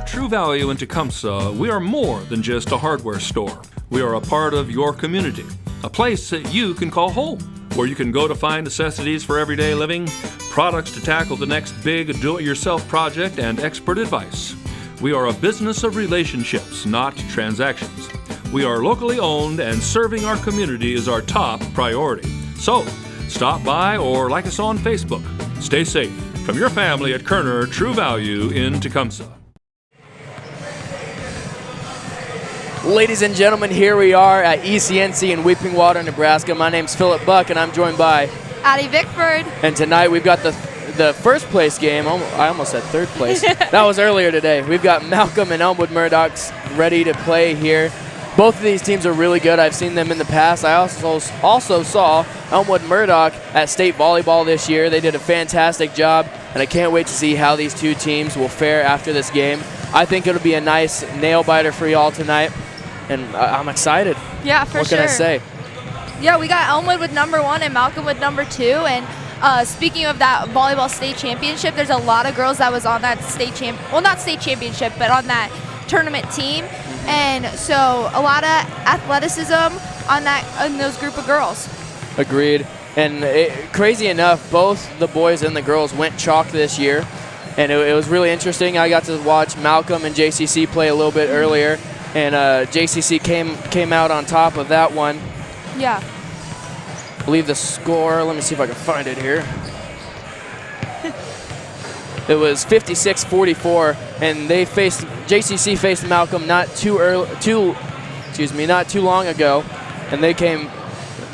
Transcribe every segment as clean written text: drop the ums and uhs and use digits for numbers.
True Value in Tecumseh, we are more than just a hardware store. We are a part of your community, a place that you can call home, where you can go to find necessities for everyday living, products to tackle the next big do-it-yourself project, and expert advice. We are a business of relationships, not transactions. We are locally owned, and serving our community is our top priority. So, stop by or like us on Facebook. Stay safe. From your family at Kerner True Value in Tecumseh. Ladies and gentlemen, here we are at ECNC in Weeping Water, Nebraska. My name's Philip Buck, and I'm joined by Addie Vickford. And tonight we've got the first place game. I almost said third place. That was earlier today. We've got Malcolm and Elmwood-Murdock ready to play here. Both of these teams are really good. I've seen them in the past. I also saw Elmwood-Murdock at state volleyball this year. They did a fantastic job, and I can't wait to see how these two teams will fare after this game. I think it'll be a nice nail-biter for y'all tonight, and I'm excited. Yeah, for sure. What can I say? Yeah, we got Elmwood with #1 and Malcolm with #2, and speaking of that volleyball state championship, there's a lot of girls that was on that not state championship, but on that tournament team. And so a lot of athleticism on those group of girls. Agreed. And crazy enough, both the boys and the girls went chalk this year, and it was really interesting. I got to watch Malcolm and JCC play a little bit earlier, and JCC came out on top of that one. Yeah. I believe the score, let me see if I can find it here. It was 56-44, and JCC faced Malcolm not too long ago, and they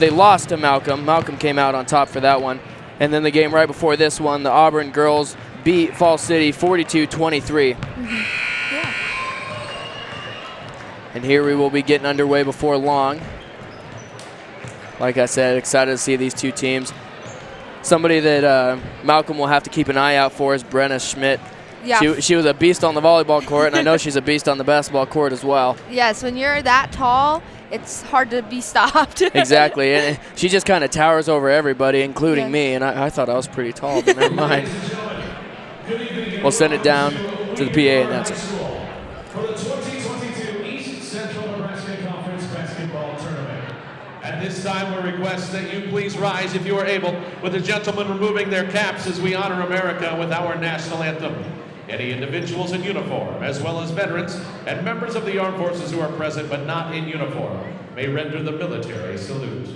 lost to Malcolm. Malcolm came out on top for that one. And then the game right before this one, the Auburn girls beat Fall City 42-23. Yeah. And here we will be getting underway before long. Like I said, excited to see these two teams. Somebody that Malcolm will have to keep an eye out for is Brenna Schmidt. Yeah. She was a beast on the volleyball court, and I know she's a beast on the basketball court as well. Yes, when you're that tall, it's hard to be stopped. Exactly, and she just kind of towers over everybody, including me, and I thought I was pretty tall, but never mind. We'll send it down to the PA announcer. For the 2022 East Central Nebraska Conference Basketball Tournament. At this time, we request that you please rise if you are able, with the gentlemen removing their caps as we honor America with our national anthem. Any individuals in uniform, as well as veterans and members of the armed forces who are present but not in uniform, may render the military salute.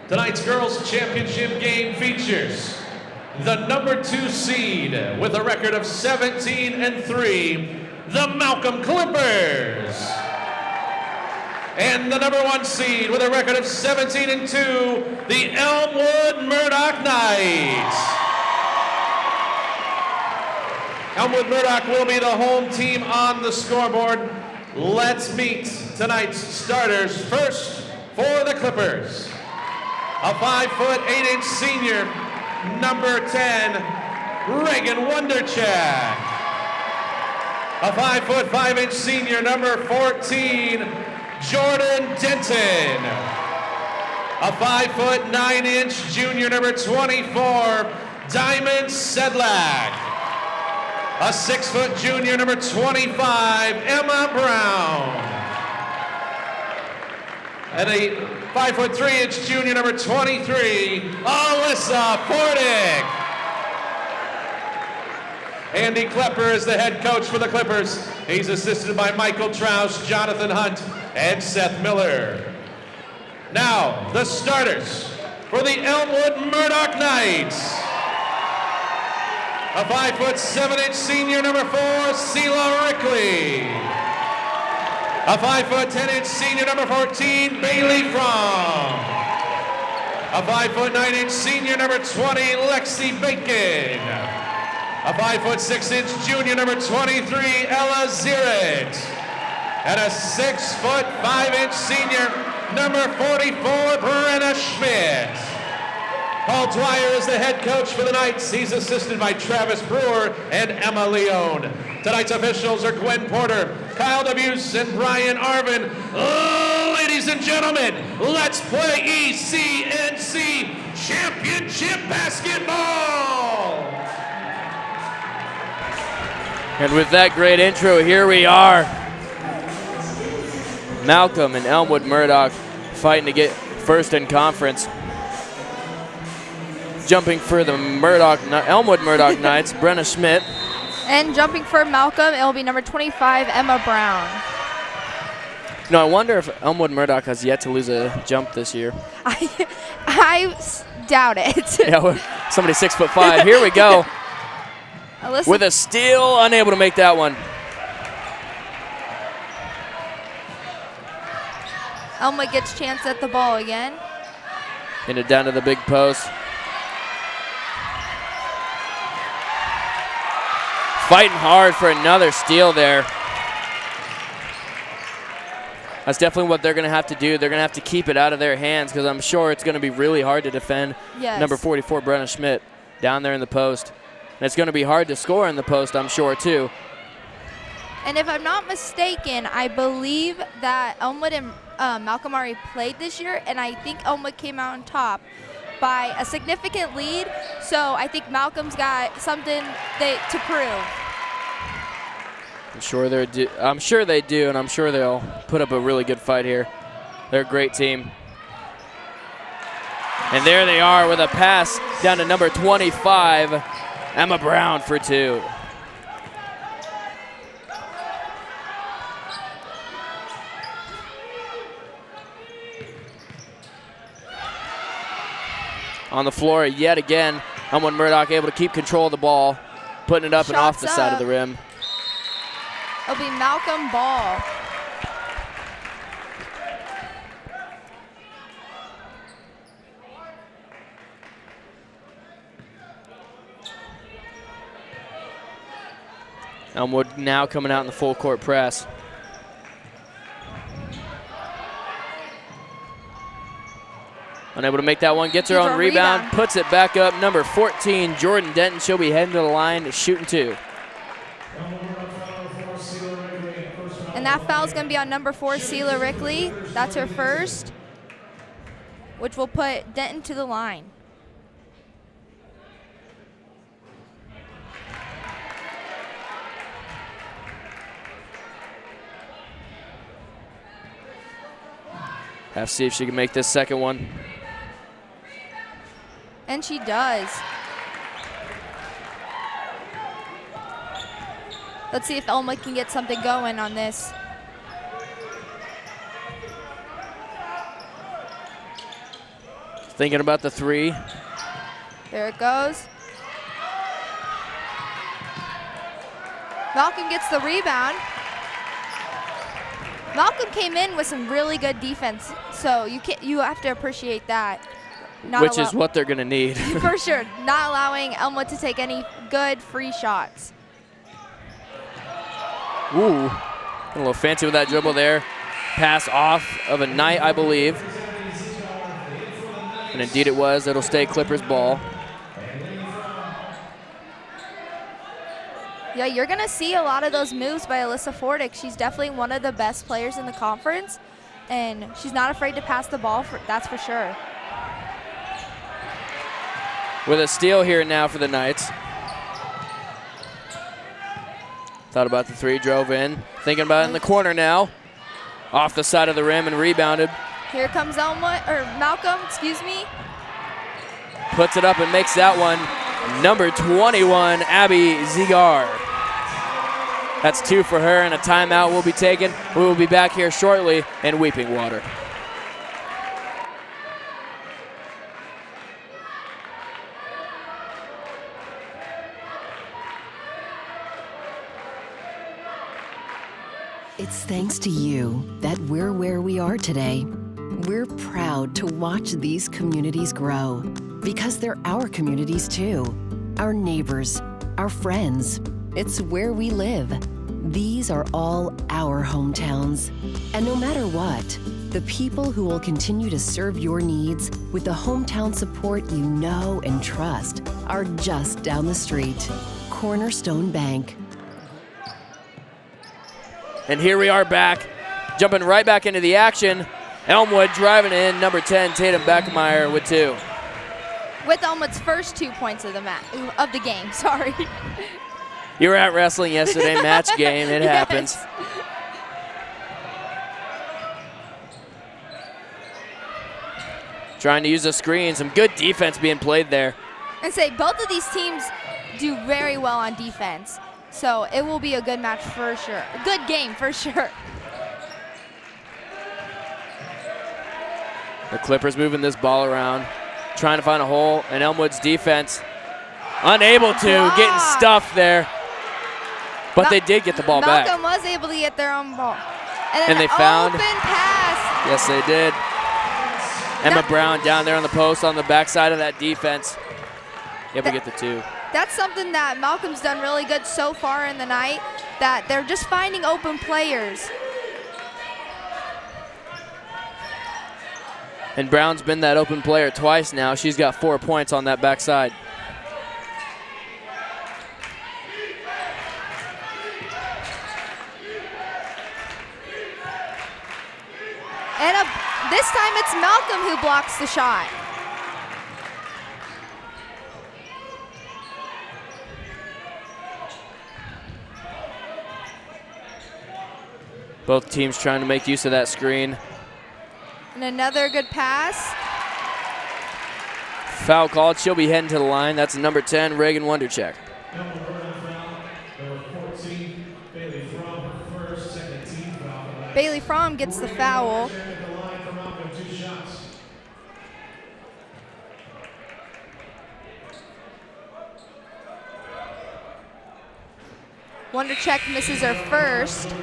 Tonight's girls' championship game features the #2 seed with a record of 17-3, the Malcolm Clippers. And the #1 seed with a record of 17-2, the Elmwood-Murdock Knights. Elmwood-Murdock will be the home team on the scoreboard. Let's meet tonight's starters. First, for the Clippers, a 5'8" senior, number 10, Reagan Wonderchak. A 5'5" senior, number 14, Jordan Denton. A 5'9" junior, number 24, Diamond Sedlak. A 6' junior, number 25, Emma Brown. And a 5'3" junior, number 23, Alyssa Fordick. Andy Klepper is the head coach for the Clippers. He's assisted by Michael Trouse, Jonathan Hunt, and Seth Miller. Now, the starters for the Elmwood-Murdock Knights. A 5'7" senior, number 4, Sela Rickley. A 5'10" senior, number 14, Bailey Fromm. A 5'9" senior, number 20, Lexi Bacon. A 5'6" junior, number 23, Ella Zirit. And a 6'5" senior, number 44, Brenna Schmidt. Paul Dwyer is the head coach for the Knights. He's assisted by Travis Brewer and Emma Leone. Tonight's officials are Gwen Porter, Kyle Debuse, and Brian Arvin. Ladies and gentlemen, let's play ECNC Championship Basketball! And with that great intro, here we are. Malcolm and Elmwood-Murdock fighting to get first in conference. Jumping for the Elmwood-Murdock Knights, Brenna Schmidt. And jumping for Malcolm, it'll be number 25, Emma Brown. I wonder if Elmwood-Murdock has yet to lose a jump this year. I doubt it. Yeah, somebody 6'5". Here we go. Alyssa With a steal, unable to make that one. Elmwood gets chance at the ball again. And it down to the big post. Fighting hard for another steal there. That's definitely what they're going to have to do. They're going to have to keep it out of their hands because I'm sure it's going to be really hard to defend number 44, Brenna Schmidt, down there in the post. And it's going to be hard to score in the post, I'm sure, too. And if I'm not mistaken, I believe that Elmwood and Malcolm already played this year, and I think Elmwood came out on top by a significant lead, so I think Malcolm's got something to prove. I'm sure they do, and I'm sure they'll put up a really good fight here. They're a great team. And there they are with a pass down to number 25, Emma Brown for 2. On the floor yet again, Elmwood-Murdock able to keep control of the ball, putting it up and off the side of the rim. It'll be Malcolm Ball. Elmwood now coming out in the full court press. Unable to make that one, gets her own rebound, puts it back up. Number 14, Jordan Denton, she'll be heading to the line, shooting 2. And that foul is going to be on number 4, Sela Rickley. That's her first, which will put Denton to the line. Have to see if she can make this second one. And she does. Let's see if Elmwood can get something going on this. Thinking about the 3. There it goes. Malcolm gets the rebound. Malcolm came in with some really good defense, so you have to appreciate that. Which is what they're going to need. For sure. Not allowing Elmwood to take any good free shots. Ooh, a little fancy with that dribble there. Pass off of a Knight, I believe. And indeed it was. It'll stay Clippers ball. Yeah, you're going to see a lot of those moves by Alyssa Fordick. She's definitely one of the best players in the conference, and she's not afraid to pass the ball, that's for sure. With a steal here now for the Knights. Thought about the three, drove in. Thinking about it in the corner now. Off the side of the rim and rebounded. Here comes Malcolm, excuse me. Puts it up and makes that one. Number 21, Abby Zigar. That's 2 for her, and a timeout will be taken. We will be back here shortly in Weeping Water. It's thanks to you that we're where we are today. We're proud to watch these communities grow because they're our communities too. Our neighbors, our friends. It's where we live. These are all our hometowns. And no matter what, the people who will continue to serve your needs with the hometown support you know and trust are just down the street. Cornerstone Bank. And here we are back, jumping right back into the action. Elmwood driving in, number 10, Tatum Beckmeyer with 2. With Elmwood's first 2 points of the game, sorry. You were at wrestling yesterday, match game, it happens. Trying to use a screen, some good defense being played there. And say both of these teams do very well on defense. So it will be a good match for sure. A good game for sure. The Clippers moving this ball around, trying to find a hole, and Elmwood's defense unable to, getting stuffed there. But they did get the ball back. Malcolm was able to get their own ball. And they found. Open pass. Yes, they did. Emma Brown down there on the post on the backside of that defense. Able to get the 2. That's something that Malcolm's done really good so far in the night, that they're just finding open players. And Brown's been that open player twice now. She's got 4 points on that backside. And this time it's Malcolm who blocks the shot. Both teams trying to make use of that screen. And another good pass. Foul called. She'll be heading to the line. That's number 10, Reagan Wondercheck. Bailey Fromm gets the foul. Wondercheck misses her first.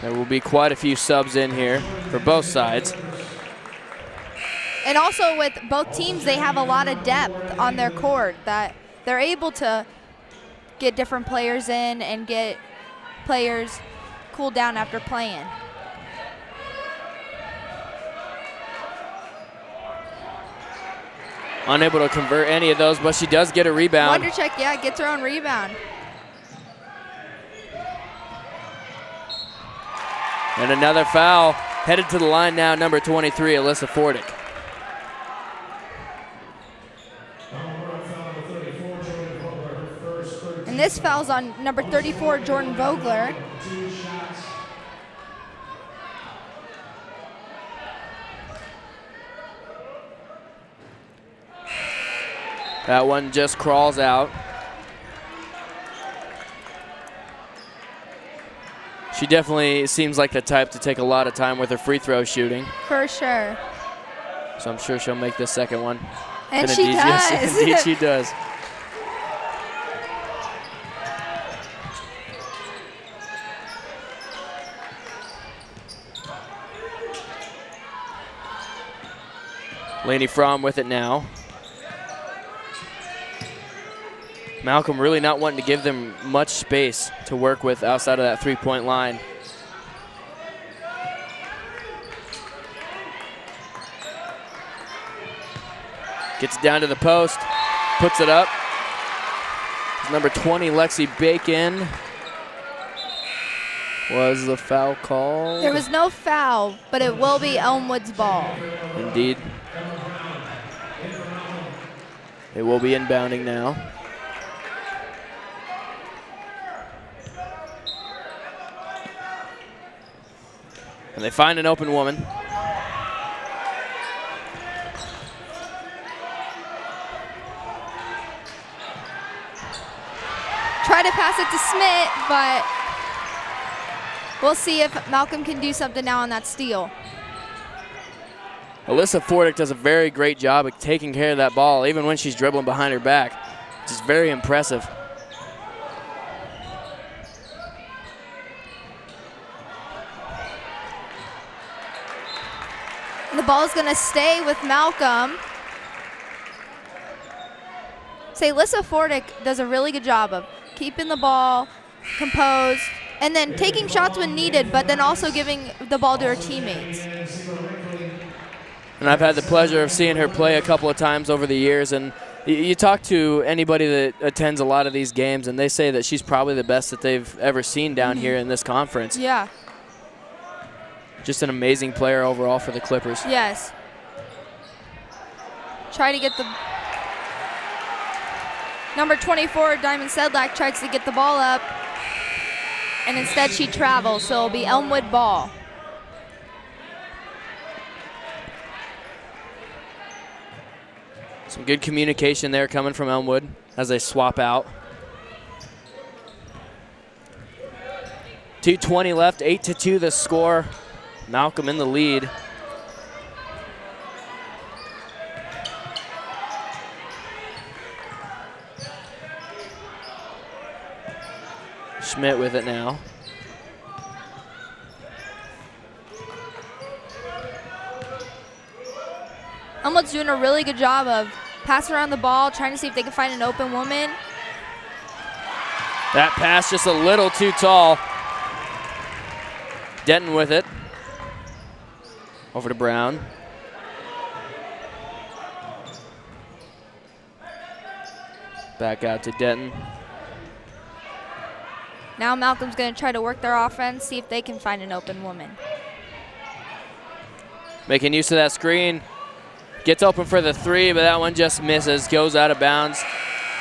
There will be quite a few subs in here for both sides. And also with both teams, they have a lot of depth on their court that they're able to get different players in and get players cool down after playing. Unable to convert any of those, but she does get a rebound. Wondercheck, yeah, gets her own rebound. And another foul. Headed to the line now, number 23, Alyssa Fordick. And this foul's on number 34, Jordan Vogler. That one just crawls out. She definitely seems like the type to take a lot of time with her free throw shooting. For sure. So I'm sure she'll make the second one. And she does. Yes, indeed she does. Lainey Fromm with it now. Malcolm really not wanting to give them much space to work with outside of that three-point line. Gets down to the post, puts it up, Number 20, Lexi Bacon. Was the foul called? There was no foul, but it will be Elmwood's ball. Indeed. It will be inbounding now. And they find an open woman. Try to pass it to Smith, but we'll see if Malcolm can do something now on that steal. Alyssa Fordick does a very great job of taking care of that ball, even when she's dribbling behind her back. It's very impressive. The ball is going to stay with Malcolm. Say, Alyssa Fordick does a really good job of keeping the ball composed and then taking shots when needed, but then also giving the ball to her teammates. And I've had the pleasure of seeing her play a couple of times over the years, and you talk to anybody that attends a lot of these games, and they say that she's probably the best that they've ever seen down here in this conference. Yeah. Just an amazing player overall for the Clippers. Yes. Try to get the number 24, Diamond Sedlak, tries to get the ball up, and instead she travels, so it'll be Elmwood ball. Some good communication there coming from Elmwood as they swap out. 2:20 left, 8-2 the score. Malcolm in the lead. Schmidt with it now. Elmwood's doing a really good job of passing around the ball, trying to see if they can find an open woman. That pass just a little too tall. Denton with it. Over to Brown. Back out to Denton. Now Malcolm's going to try to work their offense, see if they can find an open woman. Making use of that screen. Gets open for the three, but that one just misses, goes out of bounds,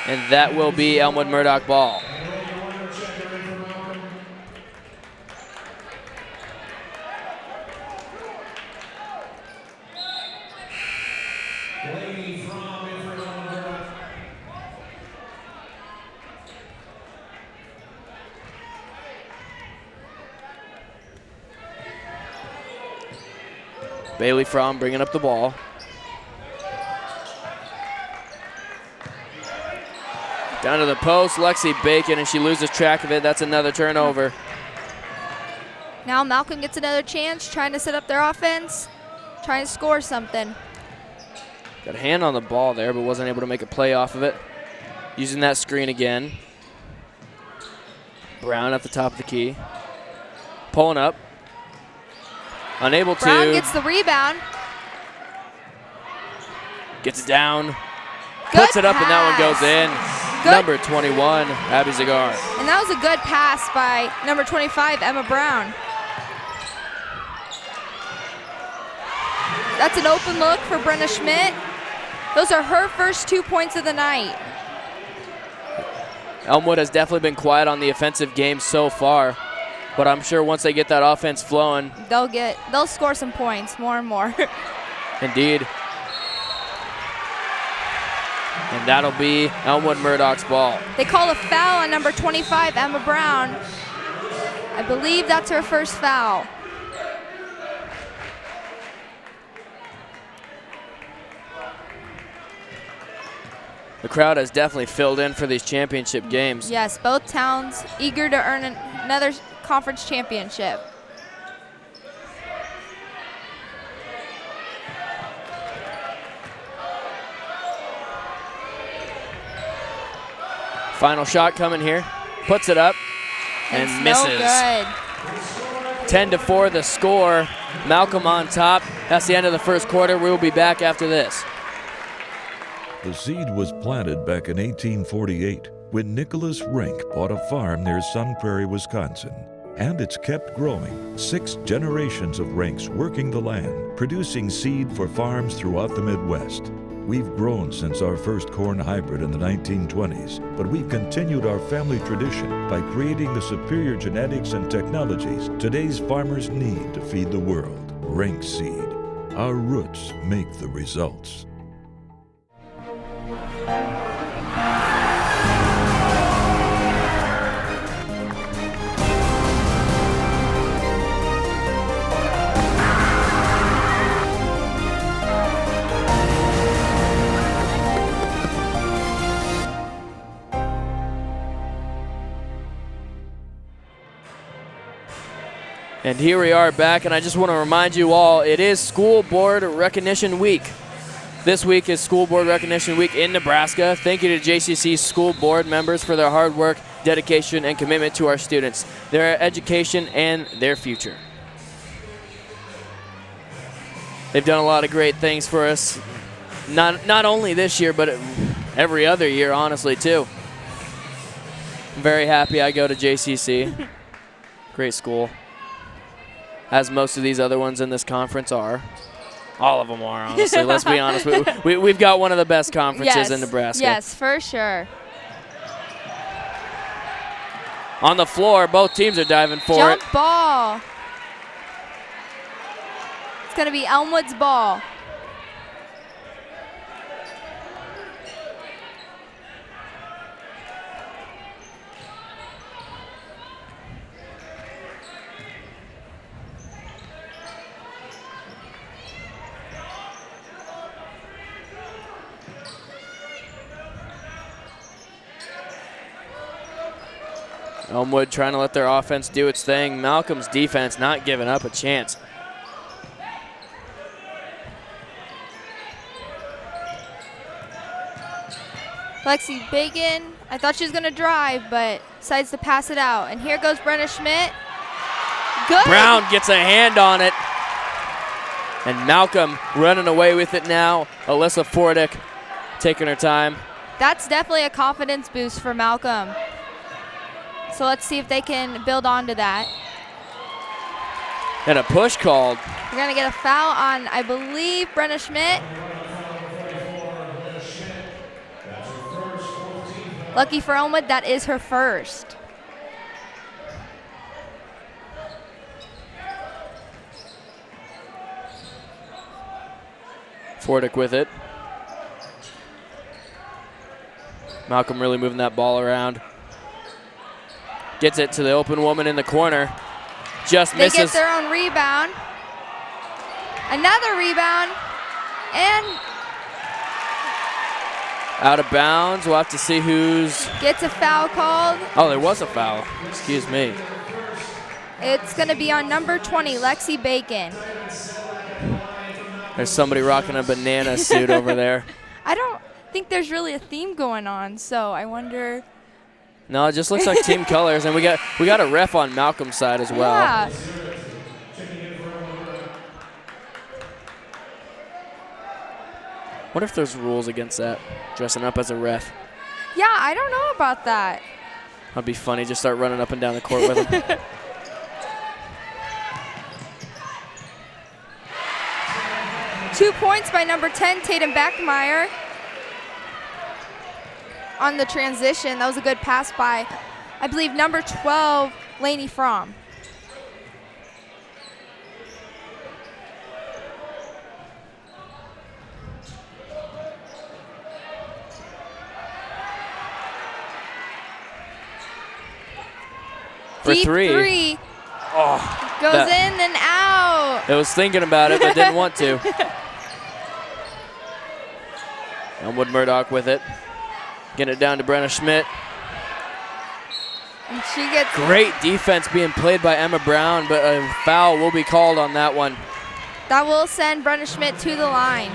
and that will be Elmwood-Murdock ball. Bailey Fromm bringing up the ball. Down to the post, Lexi Bacon, and she loses track of it. That's another turnover. Now Malcolm gets another chance, trying to set up their offense, trying to score something. Got a hand on the ball there, but wasn't able to make a play off of it. Using that screen again. Brown at the top of the key. Pulling up. Unable to. Brown gets the rebound. Gets it down. Good Puts it up, and that one goes in. Good. Number 21, Abby Zagar. And that was a good pass by number 25, Emma Brown. That's an open look for Brenna Schmidt. Those are her first 2 points of the night. Elmwood has definitely been quiet on the offensive game so far, but I'm sure once they get that offense flowing, they'll score some points more and more. Indeed. And that'll be Elmwood-Murdock's ball. They call a foul on number 25, Emma Brown. I believe that's her first foul. The crowd has definitely filled in for these championship games. Yes, both towns eager to earn another conference championship. Final shot coming here. Puts it up and misses. No good. 10-4 the score. Malcolm on top. That's the end of the first quarter. We will be back after this. The seed was planted back in 1848 when Nicholas Rink bought a farm near Sun Prairie, Wisconsin. And it's kept growing. 6 generations of Rinks working the land, producing seed for farms throughout the Midwest. We've grown since our first corn hybrid in the 1920s, but we've continued our family tradition by creating the superior genetics and technologies today's farmers need to feed the world. Rink seed. Our roots make the results. And here we are back, and I just want to remind you all, it is School Board Recognition Week. This week is School Board Recognition Week in Nebraska. Thank you to JCC School Board members for their hard work, dedication, and commitment to our students, their education, and their future. They've done a lot of great things for us, not only this year, but every other year, honestly, too. I'm very happy I go to JCC. Great school. As most of these other ones in this conference are. All of them are, honestly. Let's be honest. We've got one of the best conferences in Nebraska. Yes, for sure. On the floor, both teams are diving for it. Jump ball. It's going to be Elmwood's ball. Elmwood trying to let their offense do its thing. Malcolm's defense not giving up a chance. Lexi Bacon, I thought she was going to drive, but decides to pass it out. And here goes Brenna Schmidt. Good. Brown gets a hand on it. And Malcolm running away with it now. Alyssa Fordick taking her time. That's definitely a confidence boost for Malcolm. So let's see if they can build on to that. And a push called. We're going to get a foul on, I believe, Brenna Schmidt. Lucky for Elmwood, that is her first. Fordick with it. Malcolm really moving that ball around. Gets it to the open woman in the corner. Just misses. They get their own rebound. Another rebound. And out of bounds. We'll have to see who's. Gets a foul called. Oh, there was a foul. Excuse me. It's going to be on number 20, Lexi Bacon. There's somebody rocking a banana suit over there. I don't think there's really a theme going on, so I wonder. No, it just looks like team colors, and we got a ref on Malcolm's side as well. Yeah. What if there's rules against that, dressing up as a ref? Yeah, I don't know about that. That'd be funny, just start running up and down the court with him. Two points by number 10, Tatum Backmeyer. On the transition, that was a good pass by, I believe, number 12, Lainey Fromm. For Deep three. Oh, goes in and out. It was thinking about it, but didn't want to. Elmwood-Murdock with it. Getting it down to Brenna Schmidt. And she gets great defense being played by Emma Brown, but a foul will be called on that one. That will send Brenna Schmidt to the line.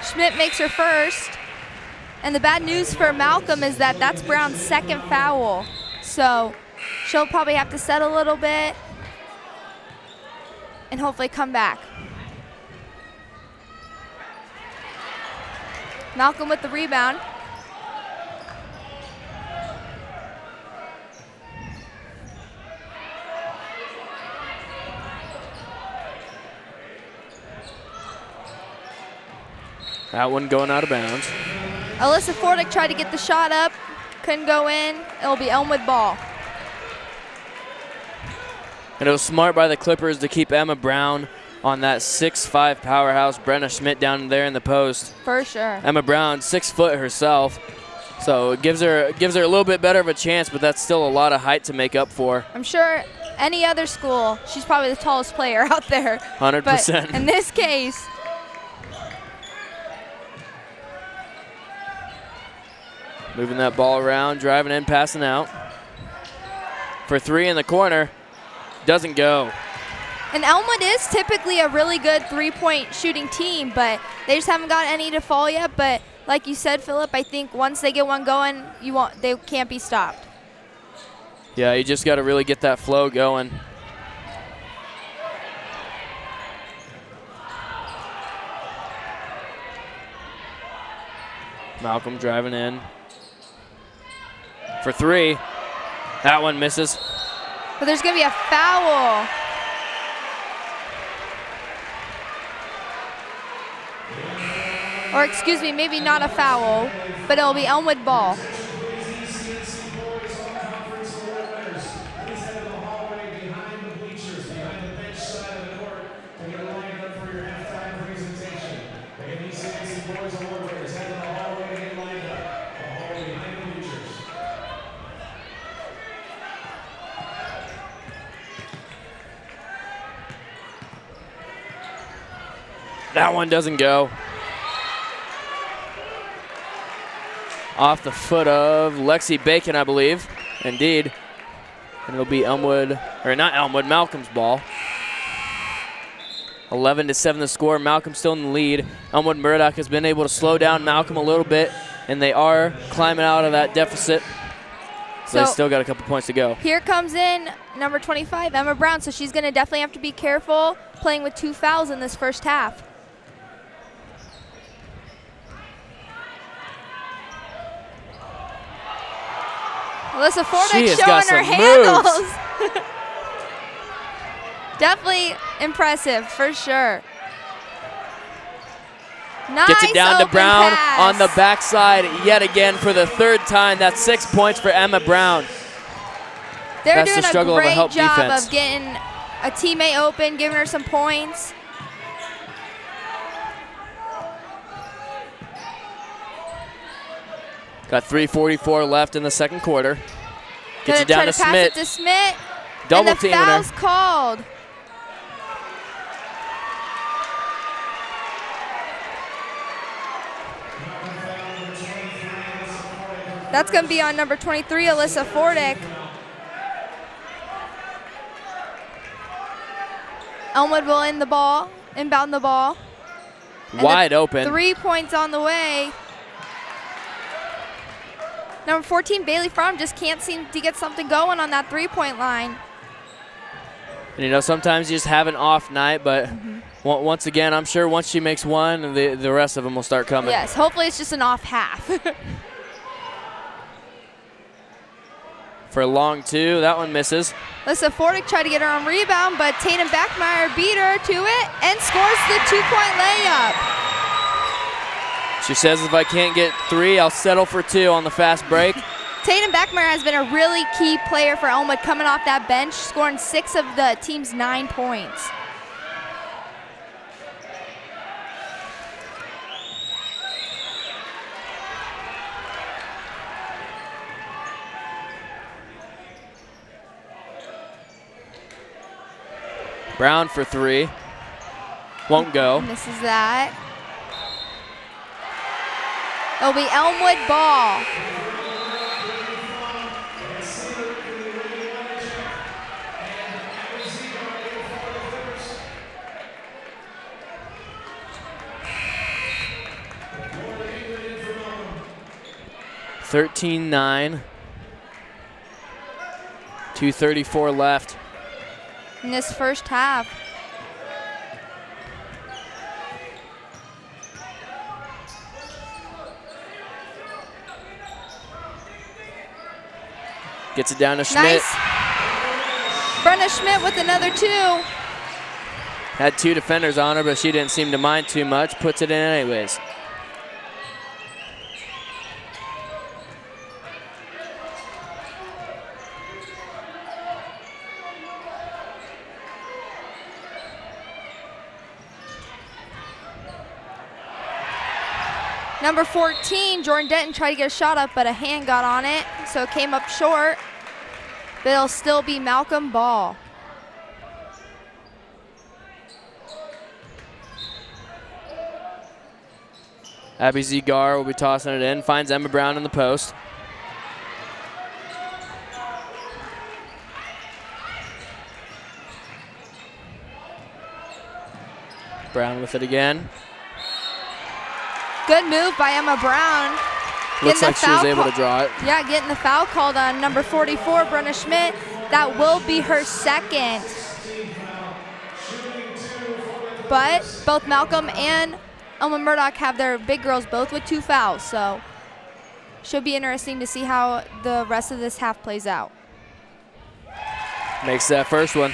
Schmidt makes her first. And the bad news for Malcolm is that that's Brown's second foul. So she'll probably have to set a little bit and hopefully come back. Malcolm with the rebound. That one going out of bounds. Alyssa Fordick tried to get the shot up, couldn't go in. It'll be Elmwood ball. And it was smart by the Clippers to keep Emma Brown on that 6'5" powerhouse. Brenna Schmidt down there in the post. For sure. Emma Brown, 6 foot herself. So it gives her a little bit better of a chance, but that's still a lot of height to make up for. I'm sure any other school, she's probably the tallest player out there. 100%. But in this case, moving that ball around, driving in, passing out. For 3 in the corner, doesn't go. and Elmwood is typically a really good three-point shooting team, but they just haven't got any to fall yet. But like you said, Philip, I think once they get one going, they can't be stopped. Yeah, you just got to really get that flow going. Malcolm driving in for 3. That one misses. But there's going to be a foul. Or excuse me, maybe not a foul, but it'll be Elmwood ball. That one doesn't go. Off the foot of Lexi Bacon, I believe. Indeed. And it'll be Elmwood, or not Elmwood, Malcolm's ball. 11-7 the score. Malcolm still in the lead. Elmwood-Murdock has been able to slow down Malcolm a little bit, and they are climbing out of that deficit. So they still got a couple points to go. Here comes in number 25, Emma Brown. So she's going to definitely have to be careful playing with 2 fouls in this first half. Alyssa Fordick showing her handles. Definitely impressive, for sure. Nice. Gets it down to Brown pass. on the backside yet again for the 3rd time. That's 6 points for Emma Brown. They're That's doing the struggle a great of a help job defense. of getting a teammate open, giving her some points. Got 3:44 left in the second quarter. Gets it down to pass Smith. it to Smith. Double and the teaming her. foul's called. That's going to be on number 23, Alyssa Fordick. Elmwood will inbound the ball. Wide open. 3 points on the way. Number 14, Bailey Fromm, just can't seem to get something going on that 3-point line. And you know, sometimes you just have an off night, but once again, I'm sure once she makes one, the rest of them will start coming. Yes, hopefully it's just an off half. For a long 2, that one misses. Alyssa Fordick tried to get her on rebound, but Tatum Backmeyer beat her to it and scores the 2-point layup. She says if I can't get 3, I'll settle for 2 on the fast break. Tatum Backmeyer has been a really key player for Elmwood coming off that bench, scoring 6 of the team's 9 points. Brown for 3. Won't go. Misses that. It'll be Elmwood ball. 2:34 left. In this first half. Gets it down to Schmidt. Nice. Brenna Schmidt with another 2. Had 2 defenders on her, but she didn't seem to mind too much. Puts it in anyways. Number 14, Jordan Denton tried to get a shot up, but a hand got on it, so it came up short. But it'll still be Malcolm ball. Abby Zigar will be tossing it in. Finds Emma Brown in the post. Brown with it again. Good move by Emma Brown. Looks like she was able to draw it. Yeah, getting the foul called on number 44, Brenna Schmidt. That will be her second. But both Malcolm and Elmwood-Murdock have their big girls both with 2 fouls, so should be interesting to see how the rest of this half plays out. Makes that first one.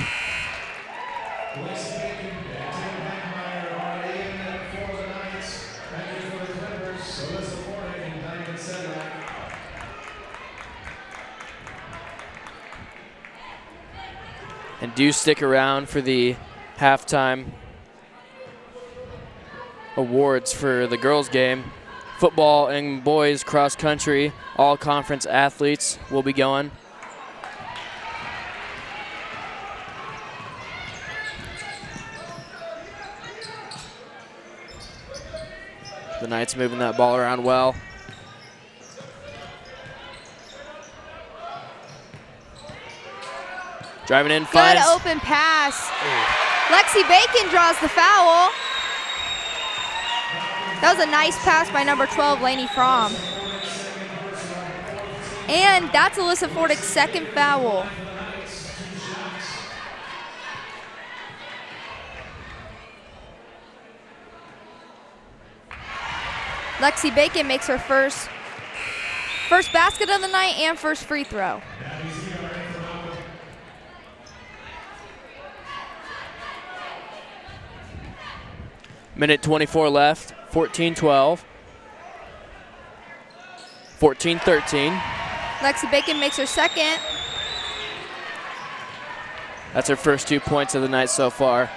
And do stick around for the halftime awards for the girls' game. Football and boys cross country, all conference athletes will be going. The Knights moving that ball around well. Driving in, finds. Good open pass. Lexi Bacon draws the foul. That was a nice pass by number 12, Lainey Fromm. And that's Alyssa Fordick's second foul. Lexi Bacon makes her first basket of the night and first free throw. Minute 24 left, 14-12. 14-13. Lexi Bacon makes her second. That's her first 2 points of the night so far.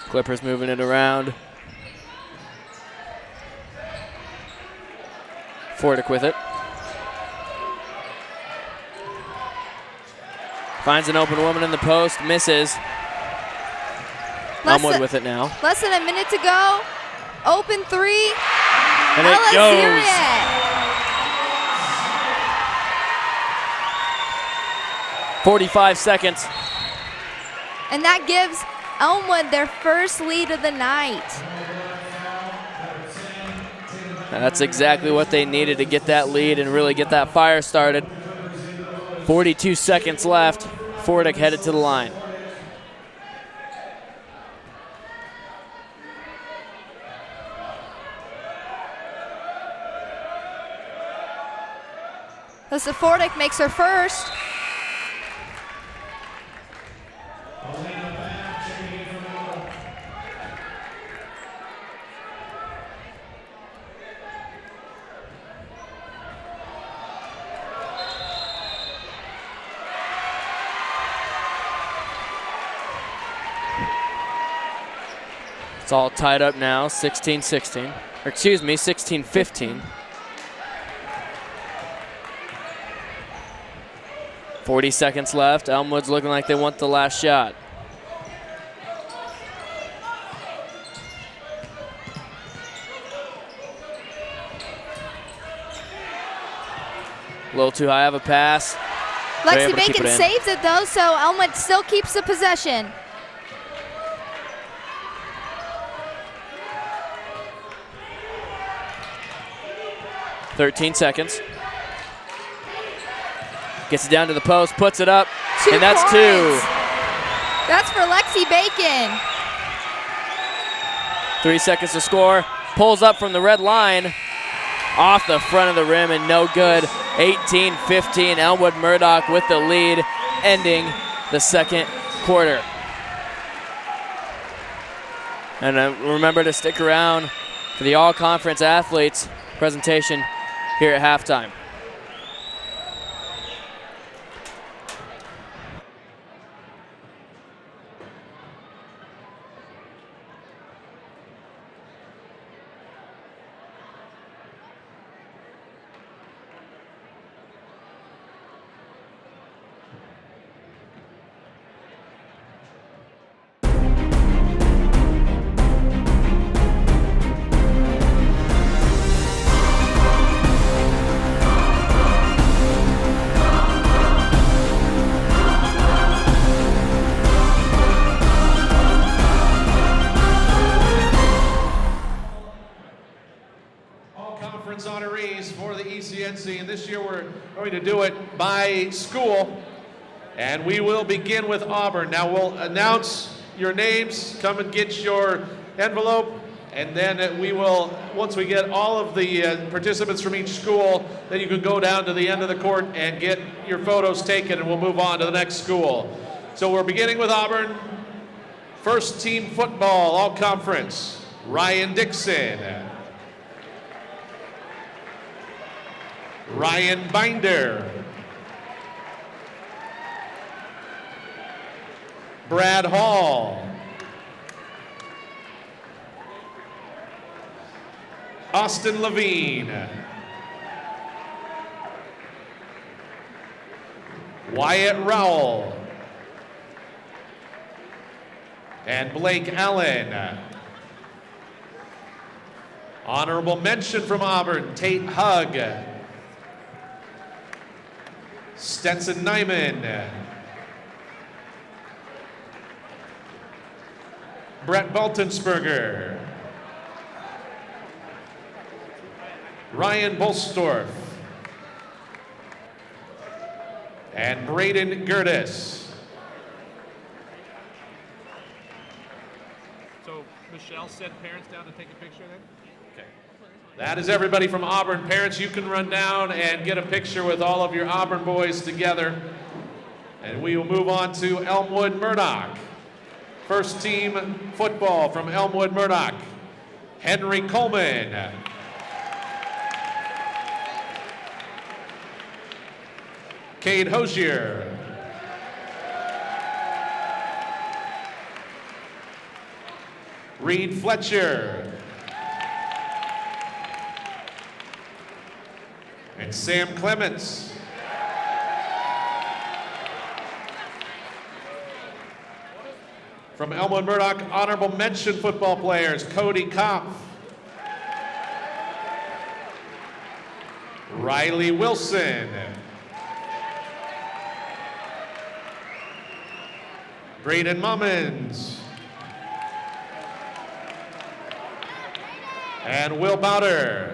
Clippers moving it around. Fordick with it. Finds an open woman in the post, misses. Elmwood with it now. Less than a minute to go. Open 3. And it goes. 45 seconds. And that gives Elmwood their first lead of the night. And that's exactly what they needed to get that lead and really get that fire started. 42 seconds left. Fordick headed to the line. Alyssa Fordick makes her first. It's all tied up now, 16-16. Or excuse me, 16-15. 40 seconds left. Elmwood's looking like they want the last shot. A little too high of a pass. Lexi Bacon saves it though, so Elmwood still keeps the possession. 13 seconds. Gets it down to the post, puts it up, 2 and that's points. 2. That's for Lexi Bacon. 3 seconds to score. Pulls up from the red line. Off the front of the rim and no good. 18-15, Elmwood-Murdock with the lead, ending the second quarter. And remember to stick around for the all-conference athletes presentation here at halftime. Honorees for the ECNC, and this year we're going to do it by school, and we will begin with Auburn. Now we'll announce your names, come and get your envelope, and then we will, once we get all of the participants from each school, then you can go down to the end of the court and get your photos taken, and we'll move on to the next school. So we're beginning with Auburn. First team football, all conference, Ryan Dixon. Ryan Binder. Brad Hall. Austin Levine. Wyatt Rowell. And Blake Allen. Honorable mention from Auburn, Tate Hugg. Stetson Nyman. Brett Baltensperger. Ryan Bolstorff. And Braden Gertis. So Michelle sent parents down to take a picture then? Okay. That is everybody from Auburn. Parents, you can run down and get a picture with all of your Auburn boys together. And we will move on to Elmwood-Murdock. First team football from Elmwood-Murdock. Henry Coleman. Cade Hosier. Reed Fletcher. And Sam Clements. From Elmwood-Murdock, honorable mention football players, Cody Kopf. Riley Wilson. Braden Mummins. And Will Bowder.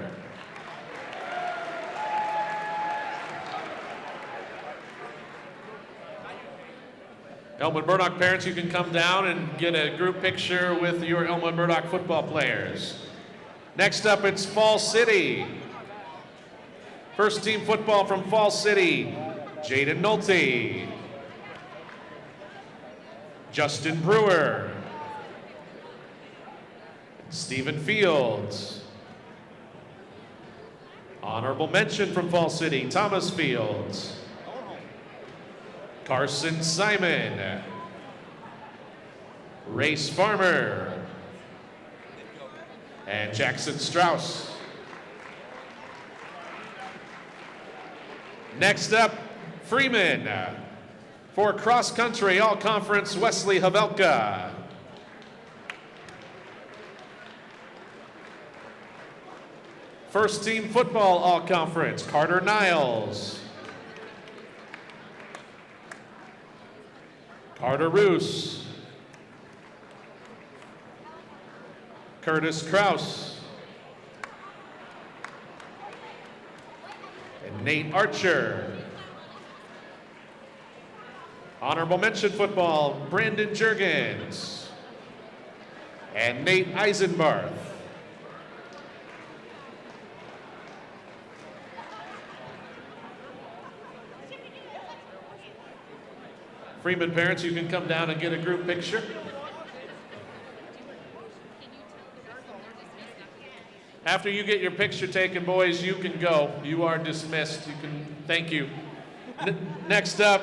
Elmwood-Murdock parents, you can come down and get a group picture with your Elmwood-Murdock football players. Next up, it's Fall City. First team football from Fall City, Jaden Nolte. Justin Brewer. Stephen Fields. Honorable mention from Fall City, Thomas Fields. Carson Simon. Race Farmer. And Jackson Strauss. Next up, Freeman. For cross country, all conference, Wesley Havelka. First team football, all conference, Carter Niles. Carter Roos. Curtis Kraus. Nate Archer. Honorable mention football, Brandon Jurgens and Nate Eisenbarth. Freeman parents, you can come down and get a group picture. After you get your picture taken, boys, you can go. You are dismissed. You can, thank you. Next up,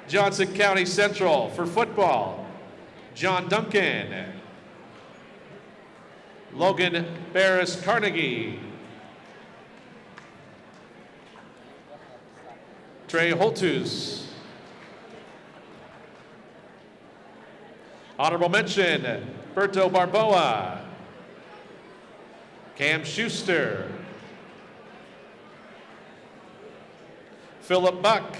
Johnson County Central for football, John Duncan, Logan Barris Carnegie, Trey Holtus. Honorable mention, Berto Barboa, Cam Schuster, Philip Buck,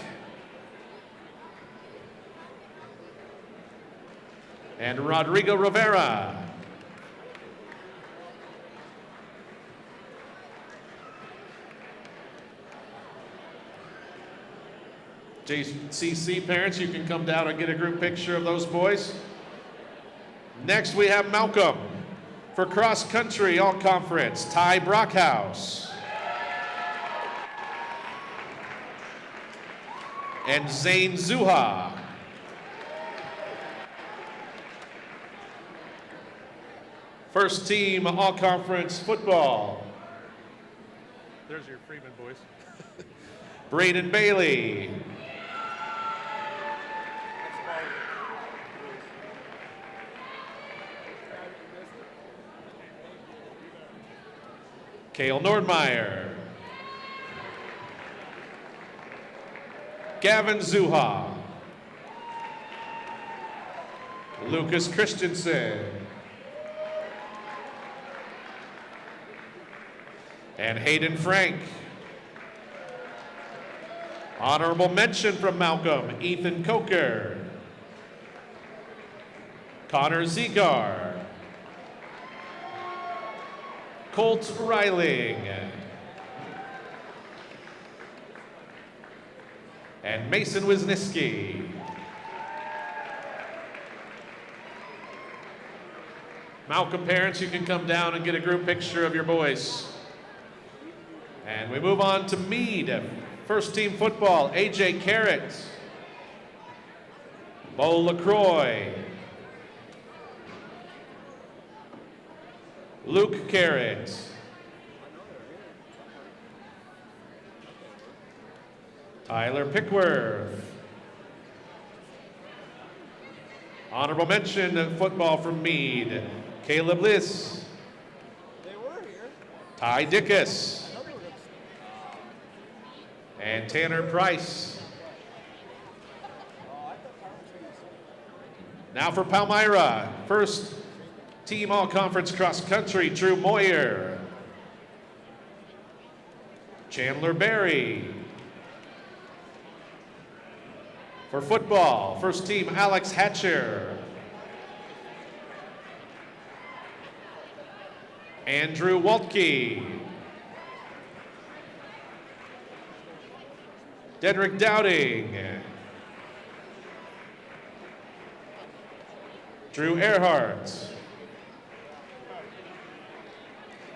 and Rodrigo Rivera. JCC parents, you can come down and get a group picture of those boys. Next, we have Malcolm for cross country all conference, Ty Brockhouse and Zane Zuha. First team all conference football. There's your Freeman boys. Braden Bailey. Cale Nordmeyer, Gavin Zuha, Lucas Christensen, and Hayden Frank. Honorable mention from Malcolm, Ethan Coker, Connor Zegar, Colt Reiling, and Mason Wisniewski. Malcolm parents, you can come down and get a group picture of your boys. And we move on to Meade. First team football, AJ Carrot, Bo LaCroix, Luke Carrot, Tyler Pickworth. Honorable mention of football from Meade, Caleb Liss, Ty Dickus, and Tanner Price. Now for Palmyra, first team all-conference cross-country, Drew Moyer, Chandler Berry. For football, first team, Alex Hatcher, Andrew Waltke, Dedrick Dowding, Drew Earhart,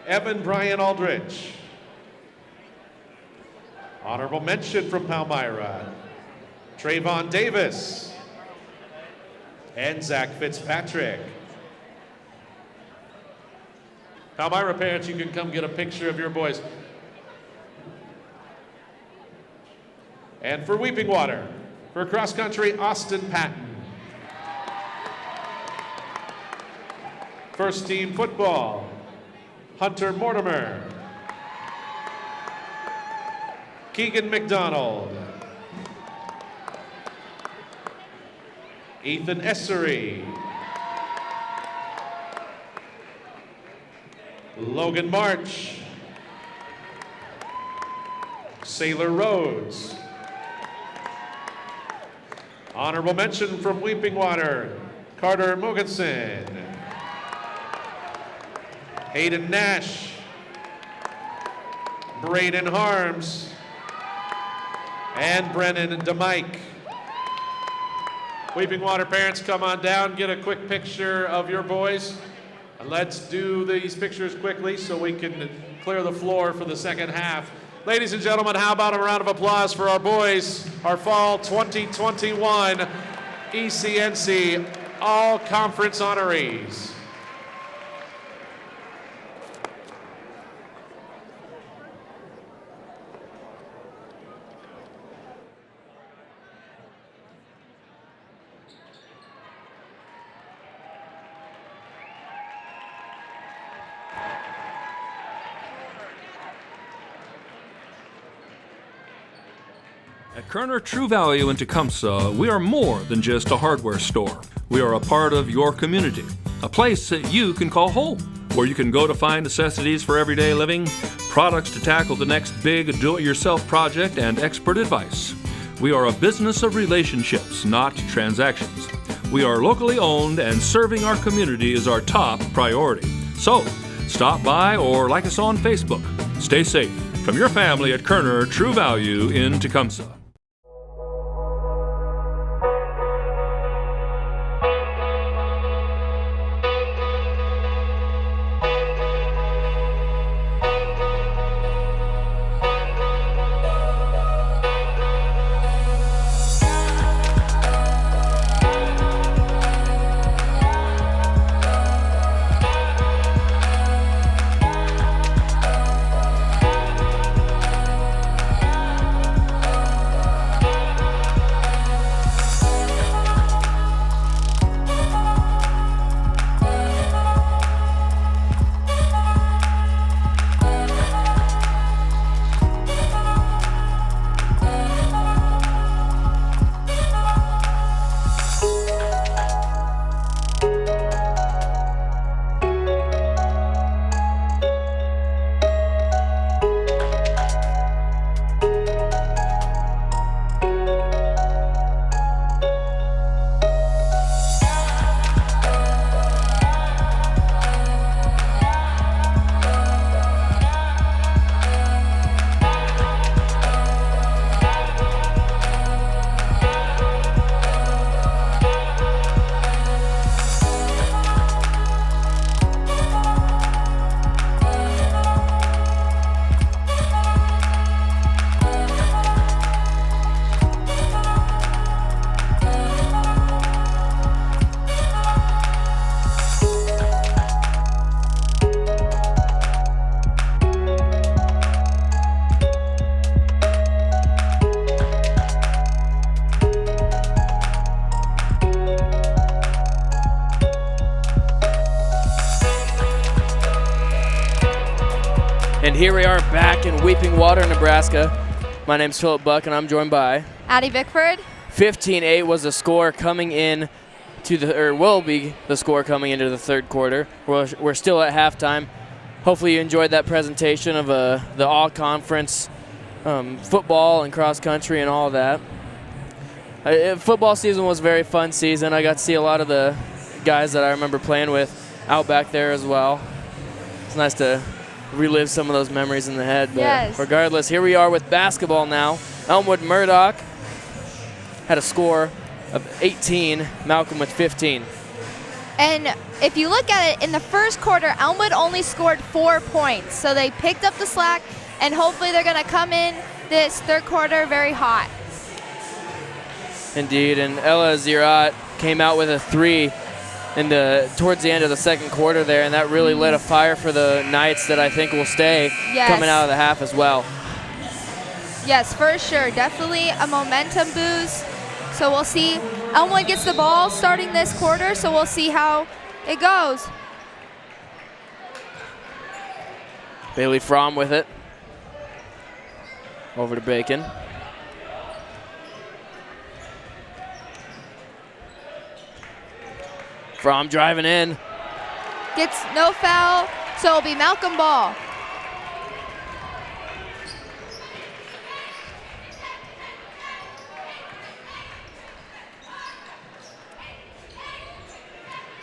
Evan Brian Aldrich. Honorable mention from Palmyra, Trayvon Davis and Zach Fitzpatrick. Palmyra parents, you can come get a picture of your boys. And for Weeping Water, for cross country, Austin Patton. First team football, Hunter Mortimer, Keegan McDonald, Ethan Essery, Logan March, Sailor Rhodes. Honorable mention from Weeping Water, Carter Mogensen, Hayden Nash, Braden Harms, and Brennan DeMike. Weeping Water parents, come on down, get a quick picture of your boys. And let's do these pictures quickly so we can clear the floor for the second half. Ladies and gentlemen, how about a round of applause for our boys, our fall 2021 ECNC All-Conference honorees. At Kerner True Value in Tecumseh, we are more than just a hardware store. We are a part of your community, a place that you can call home, where you can go to find necessities for everyday living, products to tackle the next big do-it-yourself project, and expert advice. We are a business of relationships, not transactions. We are locally owned, and serving our community is our top priority. So, stop by or like us on Facebook. Stay safe from your family at Kerner True Value in Tecumseh. And here we are back in Weeping Water, Nebraska. My name's Philip Buck, and I'm joined by Addie Bickford. 15-8 was the score coming in to the, or will be the score coming into the third quarter. We're still at halftime. Hopefully you enjoyed that presentation of the all-conference football and cross-country and all of that. Football season was a very fun season. I got to see a lot of the guys that I remember playing with out back there as well. It's nice to relive some of those memories in the head. But yes. Regardless, here we are with basketball now. Elmwood-Murdock had a score of 18, Malcolm with 15. And if you look at it, in the first quarter, Elmwood only scored 4 points. So they picked up the slack, and hopefully they're going to come in this third quarter very hot. Indeed, and Ella Zirat came out with a 3 towards the end of the second quarter there, and that really lit a fire for the Knights that I think will stay coming out of the half as well. Yes, for sure. Definitely a momentum boost. So we'll see. Elmwood gets the ball starting this quarter, so we'll see how it goes. Bailey Fromm with it. Over to Bacon. Fromm driving in. Gets no foul, so it'll be Malcolm ball.